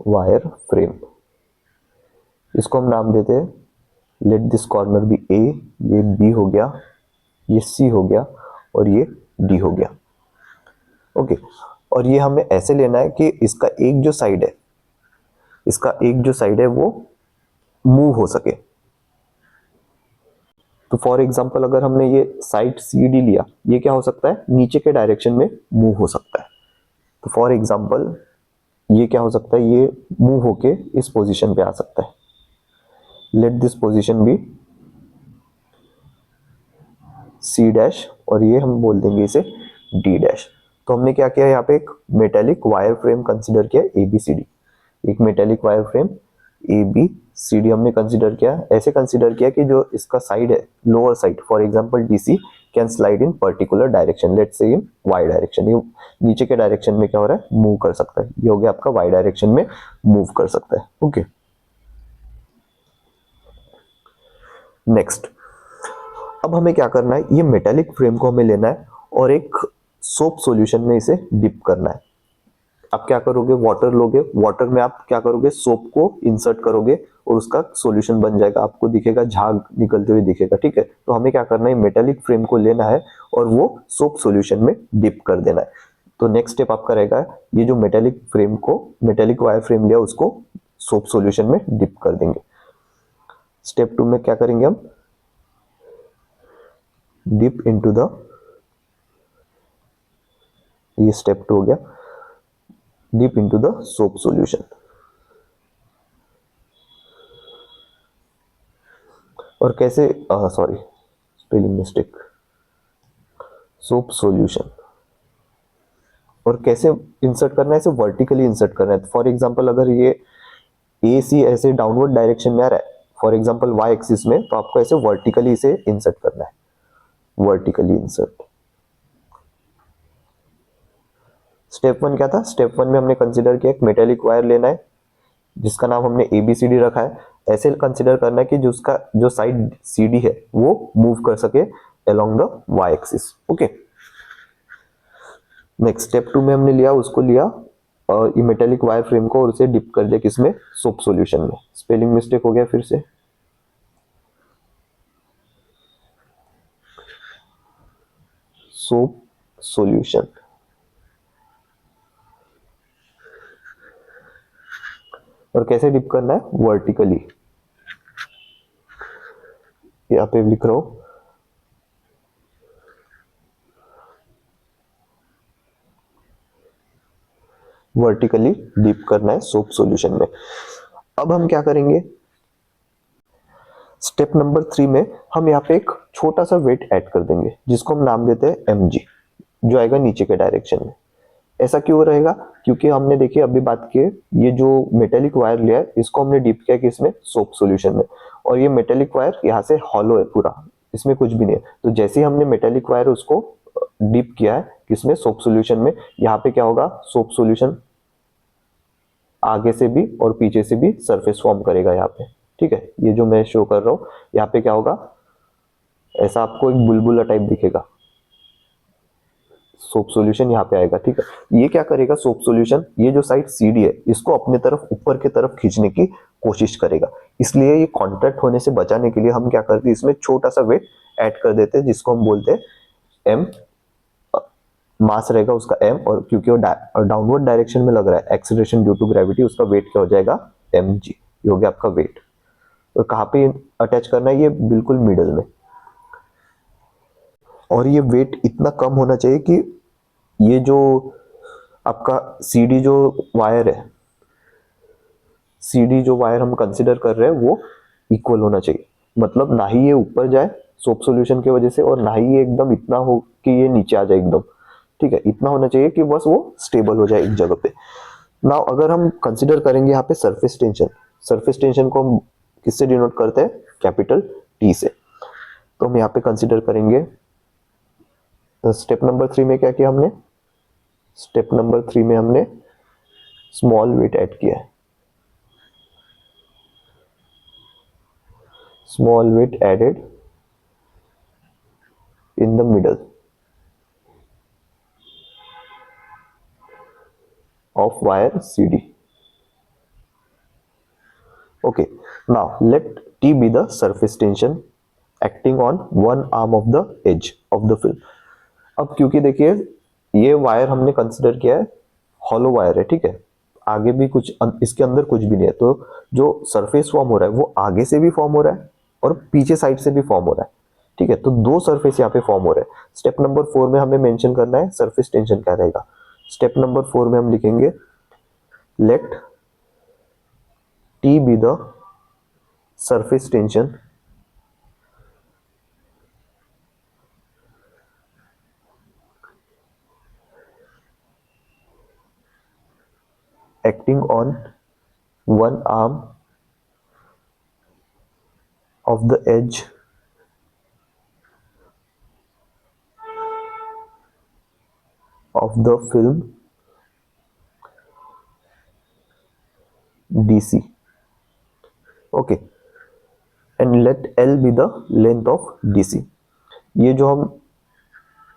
S1: वायर फ्रेम, इसको हम नाम देते हैं, लेट दिस कॉर्नर बी ए, ये बी हो गया, ये सी हो गया, और ये डी हो गया। ओके, और ये हमें ऐसे लेना है कि इसका एक जो साइड है, इसका एक जो साइड है वो मूव हो सके। तो फॉर एग्जांपल अगर हमने ये साइड सी डी लिया, ये क्या हो सकता है, नीचे के डायरेक्शन में मूव हो सकता है। तो फॉर एग्जांपल ये क्या हो सकता है, ये मूव होके इस पोजीशन पे आ सकता है। Let this position B C dash, और ये हम बोल देंगे इसे डी डैश। तो हमने क्या किया, यहाँ पे एक मेटेलिक वायर फ्रेम कंसीडर किया ए बी सी डी। एक metallic wire frame A B C D हमने कंसीडर किया। ऐसे कंसीडर किया कि जो इसका साइड है, lower side, for example D C can slide in particular direction, let's say in Y direction. ये नीचे के डायरेक्शन में क्या हो रहा है, मूव कर सकता है। ये हो गया आपका वाई डायरेक्शन में मूव कर सकता है। ओके, नेक्स्ट, अब हमें क्या करना है, ये मेटालिक फ्रेम को हमें लेना है और एक सोप सॉल्यूशन में इसे डिप करना है। आप क्या करोगे, वाटर लोगे, वाटर में आप क्या करोगे, सोप को इंसर्ट करोगे और उसका सॉल्यूशन बन जाएगा, आपको दिखेगा, झाग निकलते हुए दिखेगा। ठीक है, तो हमें क्या करना है, मेटालिक फ्रेम को लेना है और वो सोप सॉल्यूशन में डिप कर देना है। तो नेक्स्ट स्टेप आपका रहेगा, ये जो मेटालिक फ्रेम को, मेटालिक वायर फ्रेम लिया, उसको सोप सॉल्यूशन में डिप कर देंगे। स्टेप 2 में क्या करेंगे हम, डिप इनटू द, ये स्टेप 2 हो गया, dip into the soap solution. और कैसे, sorry spelling mistake, soap solution. और कैसे इंसर्ट करना है, इसे वर्टिकली इंसर्ट करना है। फॉर एग्जांपल अगर ये ए सी ऐसे डाउनवर्ड डायरेक्शन में आ रहा है, फॉर एग्जांपल वाई एक्सिस में, तो आपको ऐसे वर्टिकली इसे इंसर्ट करना है, वर्टिकली इंसर्ट। स्टेप 1 क्या था? स्टेप 1 में हमने कंसिडर किया एक मेटेलिक वायर लेना है जिसका नाम हमने ABCD रखा है। ऐसे कंसिडर करना है कि जो उसका जो साइड CD है वो मूव कर सके along the Y axis. Okay, next step 2 में हमने लिया, उसको लिया ये मेटेलिक वायर फ्रेम को और उसे डिप कर दिया किसमें? सोप सॉल्यूशन में। स्पेलिंग मिस्टेक हो गया फिर से, सोप सॉल्यूशन। और कैसे डिप करना है? वर्टिकली, यहाँ पे लिख रहा हूं, वर्टिकली डिप करना है सोप सॉल्यूशन में। अब हम क्या करेंगे? स्टेप नंबर 3 में हम यहाँ पे एक छोटा सा वेट ऐड कर देंगे जिसको हम नाम देते हैं mg, जो आएगा नीचे के डायरेक्शन में। ऐसा क्यों रहेगा? क्योंकि हमने देखिए अभी बात की, ये जो मेटेलिक वायर लिया है इसको हमने डीप किया किसमें? सोप सॉल्यूशन में। और ये मेटेलिक वायर यहाँ से हॉलो है पूरा, इसमें कुछ भी नहीं है। तो जैसे ही हमने मेटेलिक वायर उसको डीप किया है किसमें? सोप सॉल्यूशन में, यहाँ पे क्या होगा? सोप सॉल्यूशन आगे से भी और पीछे से भी सरफेस फॉर्म करेगा यहाँ पे। ठीक है, ये जो मैं शो कर रहा हूँ यहाँ पे क्या होगा? ऐसा आपको एक बुलबुला टाइप दिखेगा, सोप सॉल्यूशन यहाँ पे आएगा। ठीक है, ये क्या करेगा? सोप सॉल्यूशन ये जो साइड CD है इसको अपने तरफ ऊपर की तरफ खींचने की कोशिश करेगा। इसलिए ये कॉन्ट्रैक्ट होने से बचाने के लिए हम क्या करते हैं? इसमें छोटा सा वेट ऐड कर देते हैं जिसको हम बोलते हैं M। मास रहेगा उसका M, और क्योंकि वो डाउनवर्ड डायरेक्शन में लग रहा है, एक्सीलरेशन ड्यू टू ग्रेविटी, उसका वेट क्या हो जाएगा? mg। ये हो गया आपका वेट। और कहाँ पे अटैच करना है? ये बिल्कुल मिडल में। और ये वेट इतना कम होना चाहिए कि ये जो आपका CD जो वायर है, CD जो वायर हम कंसिडर कर रहे हैं वो इक्वल होना चाहिए। मतलब ना ही ये ऊपर जाए सोप सॉल्यूशन की वजह से और ना ही ये एकदम इतना हो कि ये नीचे आ जाए एकदम। ठीक है, इतना होना चाहिए कि बस वो स्टेबल हो जाए एक जगह पे। नाउ अगर हम कंसिडर करेंगे यहाँ पे सरफेस टेंशन, सरफेस टेंशन को हम किससे डिनोट करते हैं? कैपिटल T से। तो हम यहाँ पे कंसिडर करेंगे, स्टेप नंबर 3 में क्या किया हमने? स्टेप नंबर 3 में हमने स्मॉल वेट ऐड किया है, small weight added in the middle of wire CD. Okay, now let T be the surface tension acting on one arm of the edge of the film. अब क्योंकि देखिए ये wire हमने consider किया है hollow wire है, ठीक है, आगे भी कुछ इसके अंदर कुछ भी नहीं है, तो जो सरफेस फॉर्म हो रहा है वो आगे से भी फॉर्म हो रहा है और पीछे साइड से भी फॉर्म हो रहा है। ठीक है, तो दो सरफेस यहाँ पे फॉर्म हो रहे हैं। स्टेप नंबर 4 में हमें मेंशन करना है सरफेस टेंशन क्या रहेगा। स्टेप नंबर 4 में हम लिखेंगे let T be the surface tension acting on one arm of the edge of the film DC. Okay, and let L be the length of DC. ये जो हम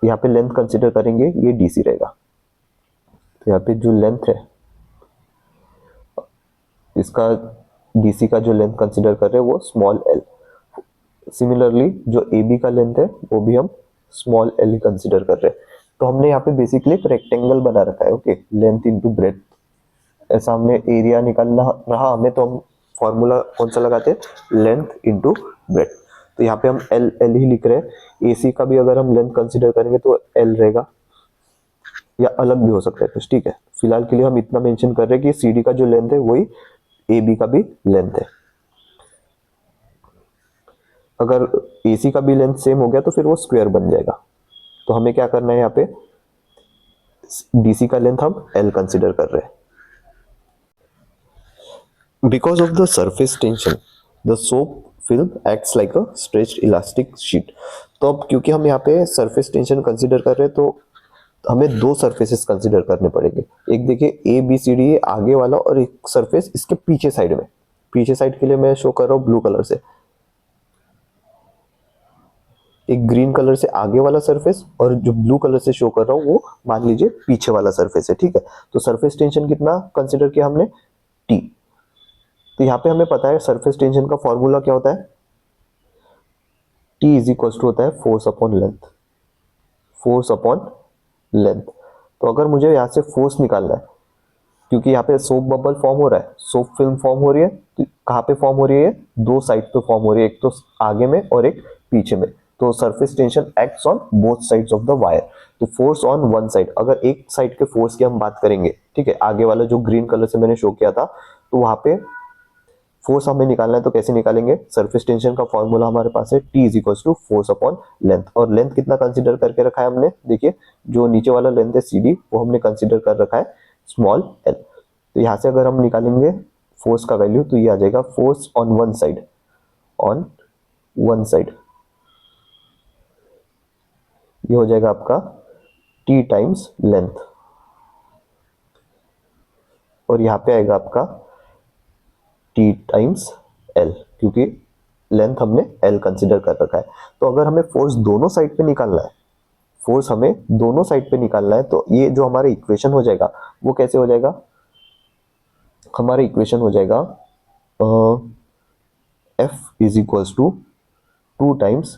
S1: यहाँ पे लेंथ कंसिडर करेंगे ये DC रहेगा। तो यहाँ पे जो लेंथ है इसका DC का जो लेंथ कंसिडर कर रहे हैं वो स्मॉल l। सिमिलरली जो AB का लेंथ है वो भी हम स्मॉल l कंसिडर कर रहे हैं। तो हमने यहाँ पे बेसिकली एक रेक्टेंगल बना रखा है। ओके, लेंथ इनटू ब्रेथ, ऐसा हमने एरिया निकालना रहा हमें, तो हम फॉर्मूला कौन सा लगाते हैं? Length into breadth. तो यहाँ पे हम l ही लिख रहे हैं। AC का भी अगर हम लेंथ कंसिडर करेंगे तो l रहेगा या अलग भी हो सकता है कुछ। ठीक है, फिलहाल के लिए हम इतना मेंशन कर रहे हैं कि CD का जो लेंथ है वही AB का भी लेंथ है। अगर AC का भी लेंथ सेम हो गया तो फिर वो स्क्वायर बन जाएगा। तो हमें क्या करना है, यहाँ पे DC का लेंथ हम L कंसिडर कर रहे हैं। Because of the surface tension, the soap film acts like a stretched elastic sheet. तो अब क्योंकि हम यहाँ पे surface tension कंसिडर कर रहे हैं तो हमें दो सरफेसेस कंसिडर करने पड़ेंगे। एक देखिए ए बी सी डी आगे वाला और एक सरफेस इसके पीछे साइड में। पीछे साइड के लिए मैं शो कर रहा हूँ ब्लू कलर से, एक ग्रीन कलर से आगे वाला सरफेस और जो ब्लू कलर से शो कर रहा हूँ वो मान लीजिए पीछे वाला सरफेस है, ठीक है। तो सरफेस टेंशन कितना कंसिडर किया हमने, टी। तो यहाँ पे हमें पता है सरफेस टेंशन का फॉर्मूला क्या होता है, टी इज इक्वल टू होता है force upon length, force upon length. तो अगर मुझे यहाँ से फोर्स निकालना है, क्योंकि यहाँ पे सोप बबल फॉर्म हो रहा है, सोप फिल्म फॉर्म हो रही है, तो कहाँ पे फॉर्म हो रही है, दो साइड पे फॉर्म हो रही है, एक तो आगे में और एक पीछे में। तो surface tension acts on both sides of the wire. तो फोर्स ऑन वन साइड, अगर एक साइड के फोर्स की हम बात करेंगे, ठीक है, आगे वाला जो ग्रीन कलर से मैंने शो किया था, तो वहां पे फोर्स हमें निकालना है तो कैसे निकालेंगे, सरफेस टेंशन का फॉर्मूला हमारे पास है T is equal to force upon length. और लेंथ कितना कंसीडर करके रखा है हमने, देखिए जो नीचे वाला लेंथ है सी डी वो हमने कंसीडर कर रखा है स्मॉल एल। तो यहाँ से अगर हम निकालेंगे फोर्स का वैल्यू तो ये आ जाएगा force on one side, on one side ये हो जाएगा आपका टी टाइम्स लेंथ, और यहाँ पे आएगा आपका टी टाइम्स एल, क्योंकि लेंथ हमने एल कंसिडर कर रखा है। तो अगर हमें फोर्स दोनों साइड पे निकालना है, फोर्स हमें दोनों साइड पे निकालना है, तो ये जो हमारा इक्वेशन हो जाएगा वो कैसे हो जाएगा, हमारा इक्वेशन हो जाएगा F is equals to 2 times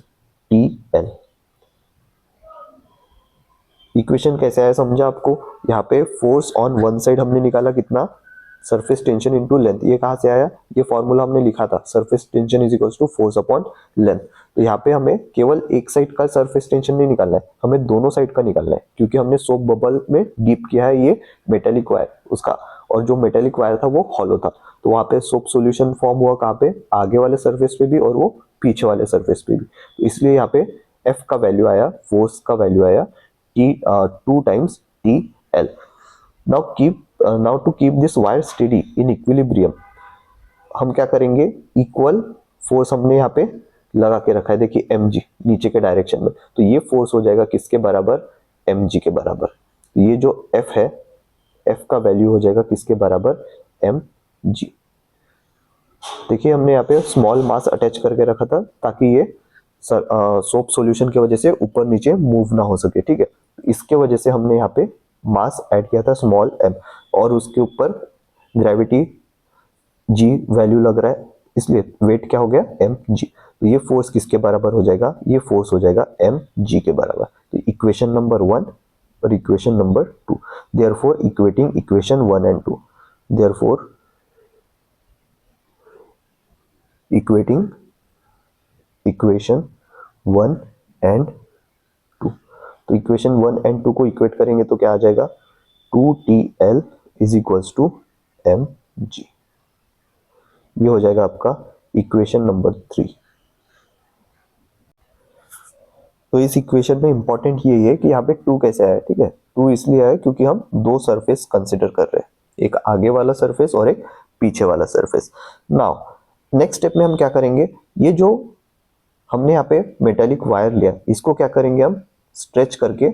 S1: T L. Equation कैसे आया समझा आपको, यहाँ पे फोर्स ऑन वन साइड हमने निकाला कितना, सरफेस टेंशन इनटू लेंथ। ये कहाँ से आया, ये फॉर्मूला हमने लिखा था, surface tension is equals to force upon length. तो यहाँ पे हमें केवल एक साइड का सरफेस टेंशन नहीं निकालना है, हमें दोनों साइड का निकालना है, क्योंकि हमने सोप बबल में डीप किया है ये मेटेलिक वायर उसका, और जो मेटेलिक वायर था वो हॉलो था। तो वहाँ पे सोप सोल्यूशन फॉर्म हुआ कहाँ पे, आगे वाले सरफेस पे भी और वो पीछे वाले सरफेस पे भी। तो इसलिए यहाँ पे एफ का वैल्यू आया, फोर्स का वैल्यू आया T 2 times TL. Now to keep this wire steady in equilibrium, हम क्या करेंगे, इक्वल फोर्स हमने यहाँ पे लगा के रखा है, देखिए mg नीचे के डायरेक्शन में, तो ये फोर्स हो जाएगा किसके बराबर, mg के बराबर। तो ये जो f है, f का वैल्यू हो जाएगा किसके बराबर, mg। देखिए हमने यहाँ पे स्मॉल मास अटैच करके रखा था ताकि ये सोप सॉल्यूशन की वजह से ऊपर नीचे मूव ना हो सके, ठीक है। इसके वजह से हमने यहाँ पे मास ऐड किया था स्मॉल m, और उसके ऊपर ग्रेविटी g वैल्यू लग रहा है, इसलिए वेट क्या हो गया mg। तो ये फोर्स किसके बराबर हो जाएगा, ये फोर्स हो जाएगा mg के बराबर। तो इक्वेशन नंबर 1 और equation number 2, therefore equating equation 1 and 2, therefore equating equation 1 and 2। तो इक्वेशन 1 एंड 2 को इक्वेट करेंगे तो क्या आ जाएगा, 2TL is equals to mg। ये हो जाएगा आपका इक्वेशन नंबर 3। तो इस इक्वेशन में इंपॉर्टेंट ये है कि यहाँ पे 2 कैसे आया, ठीक है। 2 इसलिए आया क्योंकि हम दो सरफेस कंसिडर कर रहे हैं, एक आगे वाला सरफेस और एक पीछे वाला सरफेस। नाउ नेक्स्ट स्टेप में हम क्या करेंगे, ये जो हमने यहाँ पे मेटेलिक वायर लिया इसको क्या करेंगे, हम स्ट्रेच करके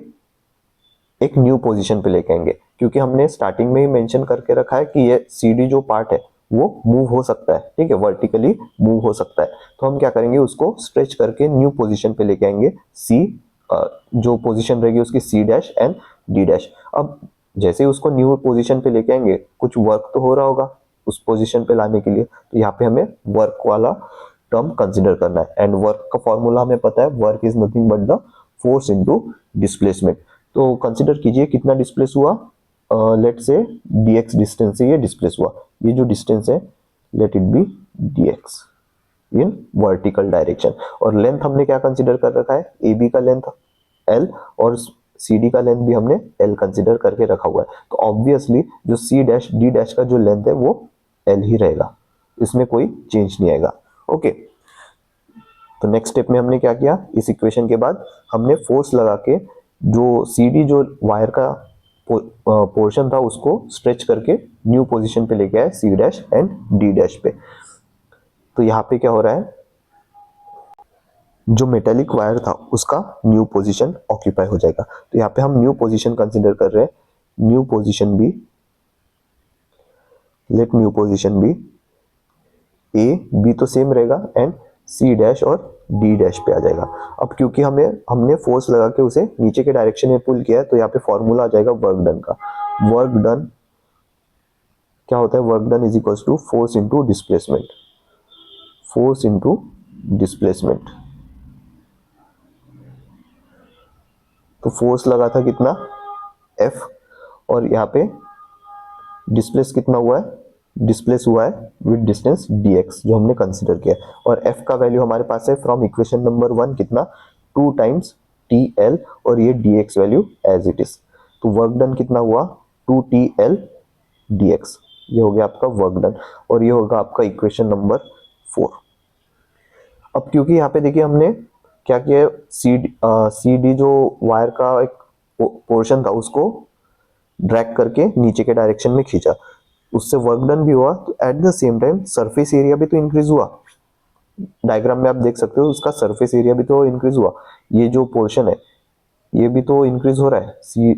S1: एक न्यू पोजीशन पे लेके आएंगे, क्योंकि हमने स्टार्टिंग में ही मेंशन करके रखा है कि ये सीडी जो पार्ट है वो मूव हो सकता है, ठीक है, वर्टिकली मूव हो सकता है। तो हम क्या करेंगे, उसको स्ट्रेच करके न्यू पोजीशन पे लेके आएंगे, सी जो पोजीशन रहेगी उसकी C dash and D dash. अब जैसे ही उसको न्यू पोजीशन पे लेके आएंगे कुछ वर्क तो हो रहा होगा उस पोजीशन पे लाने के लिए, तो यहाँ पे हमें वर्क वाला टर्म कंसिडर करना है। एंड वर्क का फॉर्मूला हमें पता है, work is nothing but the force into displacement. तो कंसिडर कीजिए कितना डिस्प्लेस हुआ, लेट से dx डिस्टेंस से ये डिस्प्लेस हुआ, ये जो डिस्टेंस है let it be dx in vertical direction. और लेंथ हमने क्या कंसिडर कर रखा है, AB का लेंथ L और CD का लेंथ भी हमने L कंसिडर करके रखा हुआ है। तो ऑब्वियसली जो C डैश D डैश का जो लेंथ है वो L ही रहेगा, इसमें कोई चेंज नहीं आएगा। ओके, तो नेक्स्ट स्टेप में हमने क्या किया, इस इक्वेशन के बाद हमने फोर्स लगा के जो CD जो वायर का पोर्शन था उसको स्ट्रेच करके न्यू पोजीशन पे लेके आए C dash and D dash पे। तो यहाँ पे क्या हो रहा है, जो मेटेलिक वायर था उसका न्यू पोजीशन ऑक्यूपाई हो जाएगा। तो यहाँ पे हम न्यू पोजीशन कंसिडर कर रहे हैं। न्यू पोजीशन भी, लेट न्यू पोजीशन भी ए बी तो सेम रहेगा एंड सी डैश और डी डैश पे आ जाएगा। अब क्योंकि हमने फोर्स लगा के उसे नीचे के डायरेक्शन में पुल किया है, तो यहाँ पे फॉर्मूला आ जाएगा वर्क डन का। वर्क डन क्या होता है? Work done is equal to force into displacement. Force into displacement. तो फोर्स लगा था कितना? F, और यहाँ पे डिस्प्लेस कितना हुआ है? डिस्प्लेस हुआ है विद डिस्टेंस dx जो हमने कंसीडर किया है। और F का वैल्यू हमारे पास है फ्रॉम इक्वेशन नंबर 1 कितना? 2 टाइम्स TL, और ये dx value as it is. तो वर्क डन कितना हुआ? 2TL dx। ये हो गया आपका वर्क डन, और ये होगा आपका इक्वेशन नंबर 4। अब क्योंकि यहाँ पे देखिए हमने क्या किया, सी डी जो वायर का एक पोर्शन था उसको ड्रैग करके नीचे के डायरेक्शन में खींचा, उससे वर्क डन भी हुआ, तो eight the same time surface area भी तो इंक्रीज हुआ। डायग्राम में आप देख सकते हो उसका सरफेस एरिया भी तो इंक्रीज हुआ। ये जो पोर्शन है ये भी तो इंक्रीज हो रहा है।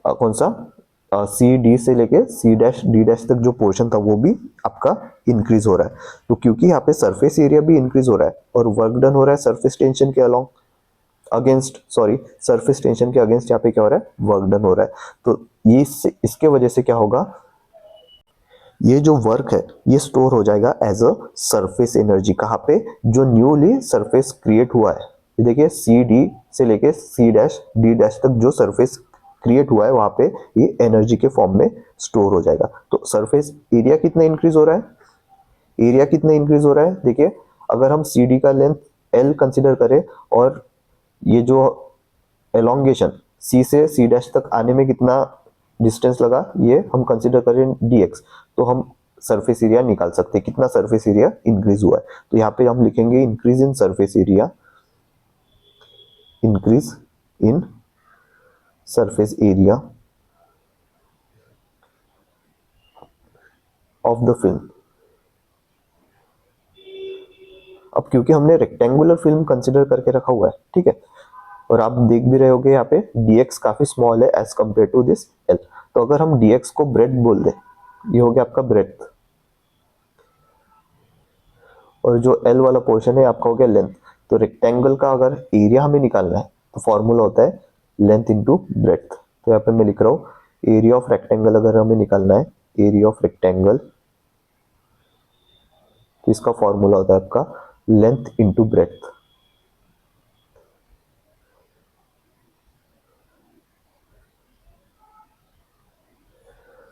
S1: कौन सा? सी डी से लेके सी डैश डी डैश तक जो पोर्शन था वो भी आपका इंक्रीज हो रहा है। तो क्योंकि यहाँ पे सरफेस एरिया भी इंक्रीज हो रहा है और वर्क डन हो रहा है सरफेस टेंशन के सरफेस टेंशन के अगेंस्ट यहाँ पे क्या हो रहा है? वर्क डन हो रहा है। तो ये इसके वजह से क्या होगा? ये जो वर्क है ये स्टोर हो जाएगा एज अ सरफेस एनर्जी। कहाँ पे? जो न्यूली सरफेस क्रिएट हुआ है, ये देखिए सी डी से लेके सी डैश डी डैश तक जो सरफेस क्रिएट हुआ है वहां पे ये एनर्जी के फॉर्म में स्टोर हो जाएगा। तो सरफेस एरिया कितना इंक्रीज हो रहा है? एरिया कितना इंक्रीज हो रहा है? देखिए अगर हम सी डी का लेंथ L कंसिडर करें और ये जो एलोंगेशन C से C डैश तक आने में कितना डिस्टेंस लगा ये हम कंसिडर करें dx, तो हम सरफेस एरिया निकाल सकते हैं कितना सरफेस एरिया इंक्रीज हुआ है। तो यहाँ पे हम लिखेंगे increase in surface area, increase in surface area of the film. अब क्योंकि हमने रेक्टेंगुलर फिल्म कंसिडर करके रखा हुआ है, ठीक है, और आप देख भी रहे होगे यहाँ पे dx काफी स्मॉल है as compare to this L। तो अगर हम dx को ब्रेथ बोल दे, ये हो गया आपका ब्रेथ, और जो L वाला पोर्शन है आपका हो गया लेंथ। तो रेक्टेंगल का अगर एरिया हमें निकालना है तो फॉर्मूला होता है लेंथ इंटू ब्रेथ। तो यहाँ पे मैं लिख रहा हूँ एरिया ऑफ रेक्टेंगल अगर हमें निकालना है, एरिया ऑफ रेक्टेंगल, तो इसका फॉर्मूला होता है आपका लेंथ इंटू ब्रेथ।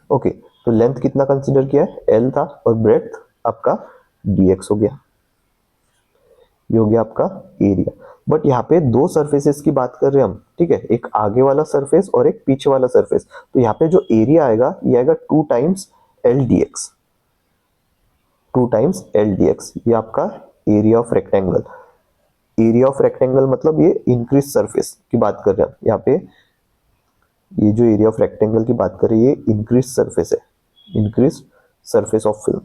S1: ओके, तो लेंथ कितना कंसीडर किया है? L था, और ब्रेथ आपका dx हो गया। ये हो गया आपका एरिया। बट यहाँ पे दो सरफेसेस की बात कर रहे हैं हम, ठीक है, एक आगे वाला सरफेस और एक पीछे वाला सरफेस। तो यहाँ पे जो एरिया आएगा ये आएगा 2 times L dx, 2 times L dx। ये आपका area of rectangle. Area of rectangle मतलब ये इंक्रीज सरफेस की बात कर रहे हैं हम। यहाँ पे ये जो एरिया ऑफ रेक्टेंगल की बात कर रहे हैं ये इंक्रीज सरफेस है, इंक्रीज सरफेस ऑफ फिल्म,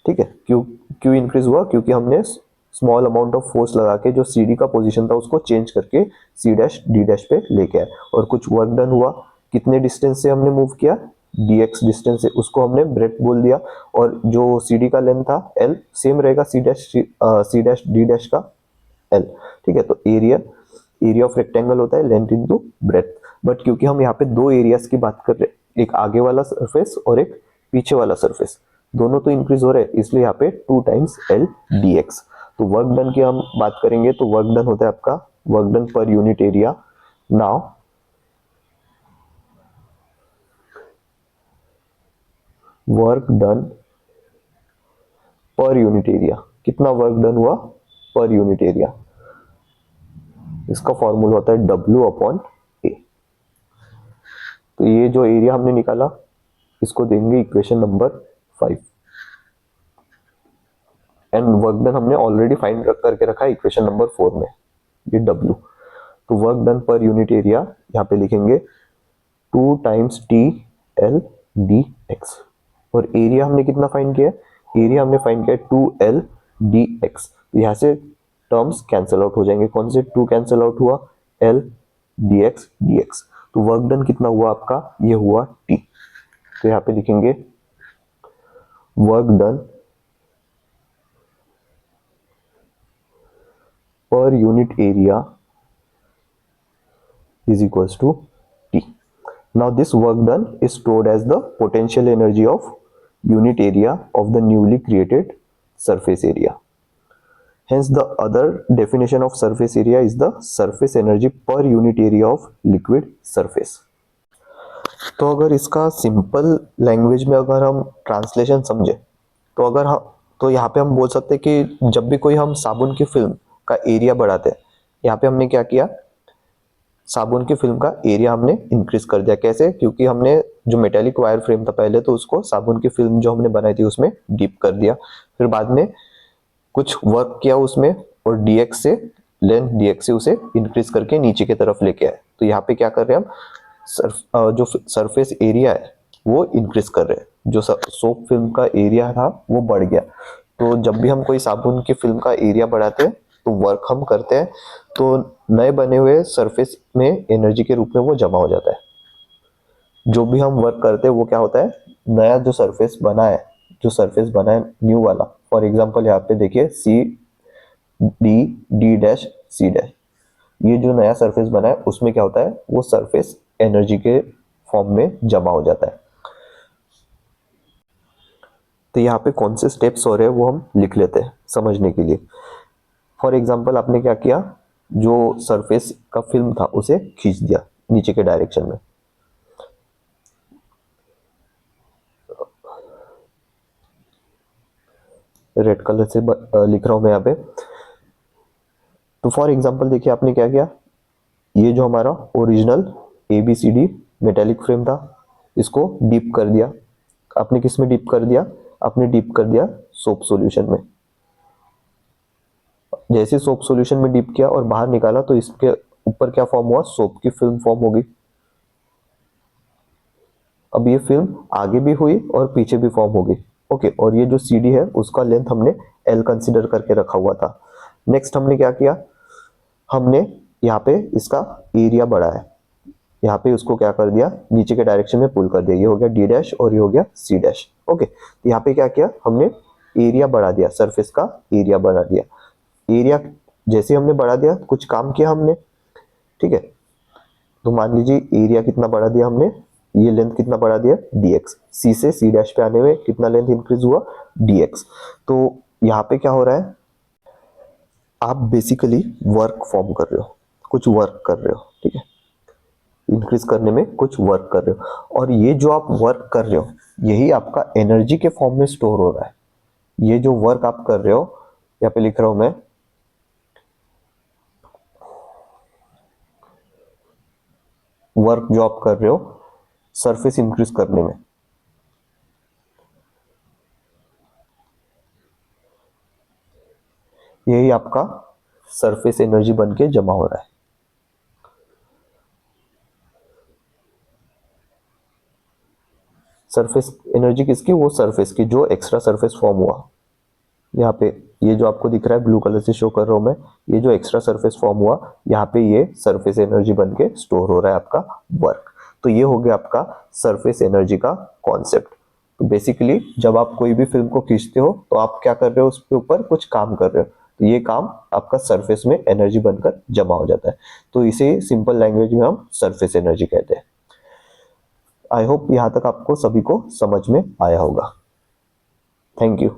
S1: ठीक है। क्यों क्यों इंक्रीज हुआ? क्योंकि हमने स्मॉल अमाउंट ऑफ फोर्स लगा के जो CD का पोजीशन था उसको चेंज करके C डैश D डैश पे लेके आए, और कुछ वर्क डन हुआ। कितने डिस्टेंस से हमने मूव किया? dx डिस्टेंस से, उसको हमने ब्रेथ बोल दिया। और जो CD का लेंथ था L सेम रहेगा C डैश D डैश का L, ठीक है। तो एरिया ऑफ रेक्टेंगल होता है लेंथ इनटू ब्रेथ। बट क्योंकि हम यहाँ पे दो एरियाज की बात कर रहे हैं, एक आगे वाला सरफेस और एक पीछे वाला सरफेस, दोनों तो इंक्रीज हो रहे हैं, इसलिए यहाँ पे 2 टाइम्स L dx। तो वर्क डन की हम बात करेंगे तो वर्क डन होता है आपका वर्क डन पर unit area. Now work done पर यूनिट एरिया, कितना वर्क डन हुआ पर यूनिट एरिया, इसका फॉर्मूला होता है W अपॉन A। तो ये जो एरिया हमने निकाला इसको देंगे equation number 5, and work done हमने ऑलरेडी फाइंड करके रखा है इक्वेशन नंबर 4 में, ये W। तो वर्क डन पर यूनिट एरिया यहाँ पे लिखेंगे 2 टाइम्स TL dx। और एरिया हमने कितना फाइंड किया है? एरिया हमने फाइंड किया है 2L dx। तो यहाँ से टर्म्स कैंसिल आउट हो जाएंगे। कौन से टू कैंसिल आउट हुआ? L dx dx। तो वर्क डन कितना हुआ आपका? ये हुआ T। तो यहाँ पे लिखेंगे वर्क डन पर unit area is equals to T. Now this work done is stored as the potential energy of unit area of the newly created surface area. Hence the other definition of surface area is the surface energy per unit area of liquid surface. तो अगर इसका simple language में अगर हम translation समझे तो अगर हम तो यहाँ पे हम बोल सकते हैं कि जब भी कोई हम साबुन की फिल्म का एरिया बढ़ाते हैं, यहाँ पे हमने क्या किया? साबुन की फिल्म का एरिया हमने इंक्रीज कर दिया। कैसे? क्योंकि हमने जो मेटेलिक वायर फ्रेम था पहले, तो उसको साबुन की फिल्म जो हमने बनाई थी उसमें डीप कर दिया, फिर बाद में कुछ वर्क किया उसमें और डीएक्स से लेंथ डीएक्स से उसे इंक्रीज करके नीचे की तरफ लेके आए। तो यहाँ पे क्या कर रहे हैं हम? जो सरफेस एरिया है वो इंक्रीज कर रहे हैं। जो सोप फिल्म का एरिया था वो बढ़ गया। तो जब भी हम कोई साबुन की फिल्म का एरिया बढ़ाते हैं तो वर्क हम करते हैं, तो नए बने हुए सरफेस में एनर्जी के रूप में वो जमा हो जाता है। जो भी हम वर्क करते हैं वो क्या होता है? नया जो सरफेस बना है न्यू वाला, फॉर एग्जांपल यहाँ पे देखिए C D D dash C dash, ये जो नया सरफेस बना है उसमें क्या होता है? वो सरफेस एनर्जी के फॉर्म में जमा हो जाता है। तो यहाँ पे कौन से स्टेप्स हो रहे हैं वो हम लिख लेते हैं समझने के लिए। फॉर एग्जांपल आपने क्या किया? जो सरफेस का फिल्म था उसे खींच दिया नीचे के डायरेक्शन में। रेड कलर से लिख रहा हूं मैं यहाँ पे। तो फॉर एग्जांपल देखिए आपने क्या किया? ये जो हमारा ओरिजिनल ABCD मेटेलिक फ्रेम था इसको डीप कर दिया। आपने किस में डीप कर दिया? आपने डीप कर दिया सोप सॉल्यूशन में। जैसे सोप सॉल्यूशन में डीप किया और बाहर निकाला तो इसके ऊपर क्या फॉर्म हुआ? सोप की फिल्म फॉर्म होगी। अब ये फिल्म आगे भी हुई और पीछे भी फॉर्म होगी। ओके, और ये जो CD है उसका लेंथ हमने L कंसीडर करके रखा हुआ था। नेक्स्ट हमने क्या किया? हमने यहाँ पे इसका एरिया बढ़ाया। यहाँ पे उसको क्या कर दिया? नीचे के डायरेक्शन में पुल कर दिया। ये हो गया D डैश और ये हो गया C डैश। ओके, तो यहाँ पे क्या किया? हमने एरिया बढ़ा दिया, सरफेस का एरिया बढ़ा दिया। एरिया जैसे हमने बढ़ा दिया, कुछ काम किया हमने, ठीक है। तो मान लीजिए एरिया कितना बढ़ा दिया हमने? ये लेंथ कितना बढ़ा दिया? dx। C से C डैश पे आने में कितना लेंथ इंक्रीज हुआ? dx। तो यहाँ पे क्या हो रहा है? आप बेसिकली वर्क फॉर्म कर रहे हो, कुछ वर्क कर रहे हो, ठीक है। इंक्रीज करने में कुछ वर्क कर रहे हो, और ये जो आप वर्क कर रहे हो यही आपका एनर्जी के फॉर्म में स्टोर हो रहा है। ये जो वर्क आप कर रहे हो, यहाँ पे लिख रहा हूं मैं, वर्क जो आप कर रहे हो सरफेस इंक्रीज करने में, यही आपका सरफेस एनर्जी बन के जमा हो रहा है। सरफेस एनर्जी किसकी? वो सरफेस की जो एक्स्ट्रा सरफेस फॉर्म हुआ। यहाँ पे ये जो आपको दिख रहा है ब्लू कलर से शो कर रहा हूं मैं, ये जो एक्स्ट्रा सरफेस फॉर्म हुआ, यहाँ पे ये सरफेस एनर्जी बन के स्टोर हो रहा है आपका वर्क। तो ये हो गया आपका सरफेस एनर्जी का कॉन्सेप्ट। तो बेसिकली जब आप कोई भी फिल्म को खींचते हो तो आप क्या कर रहे हो? उसके ऊपर कुछ काम कर रहे हो, तो ये काम आपका सरफेस में एनर्जी बनकर जमा हो जाता है। तो इसे सिंपल लैंग्वेज में हम सरफेस एनर्जी कहते हैं। आई होप यहाँ तक आपको सभी को समझ में आया होगा। Thank you.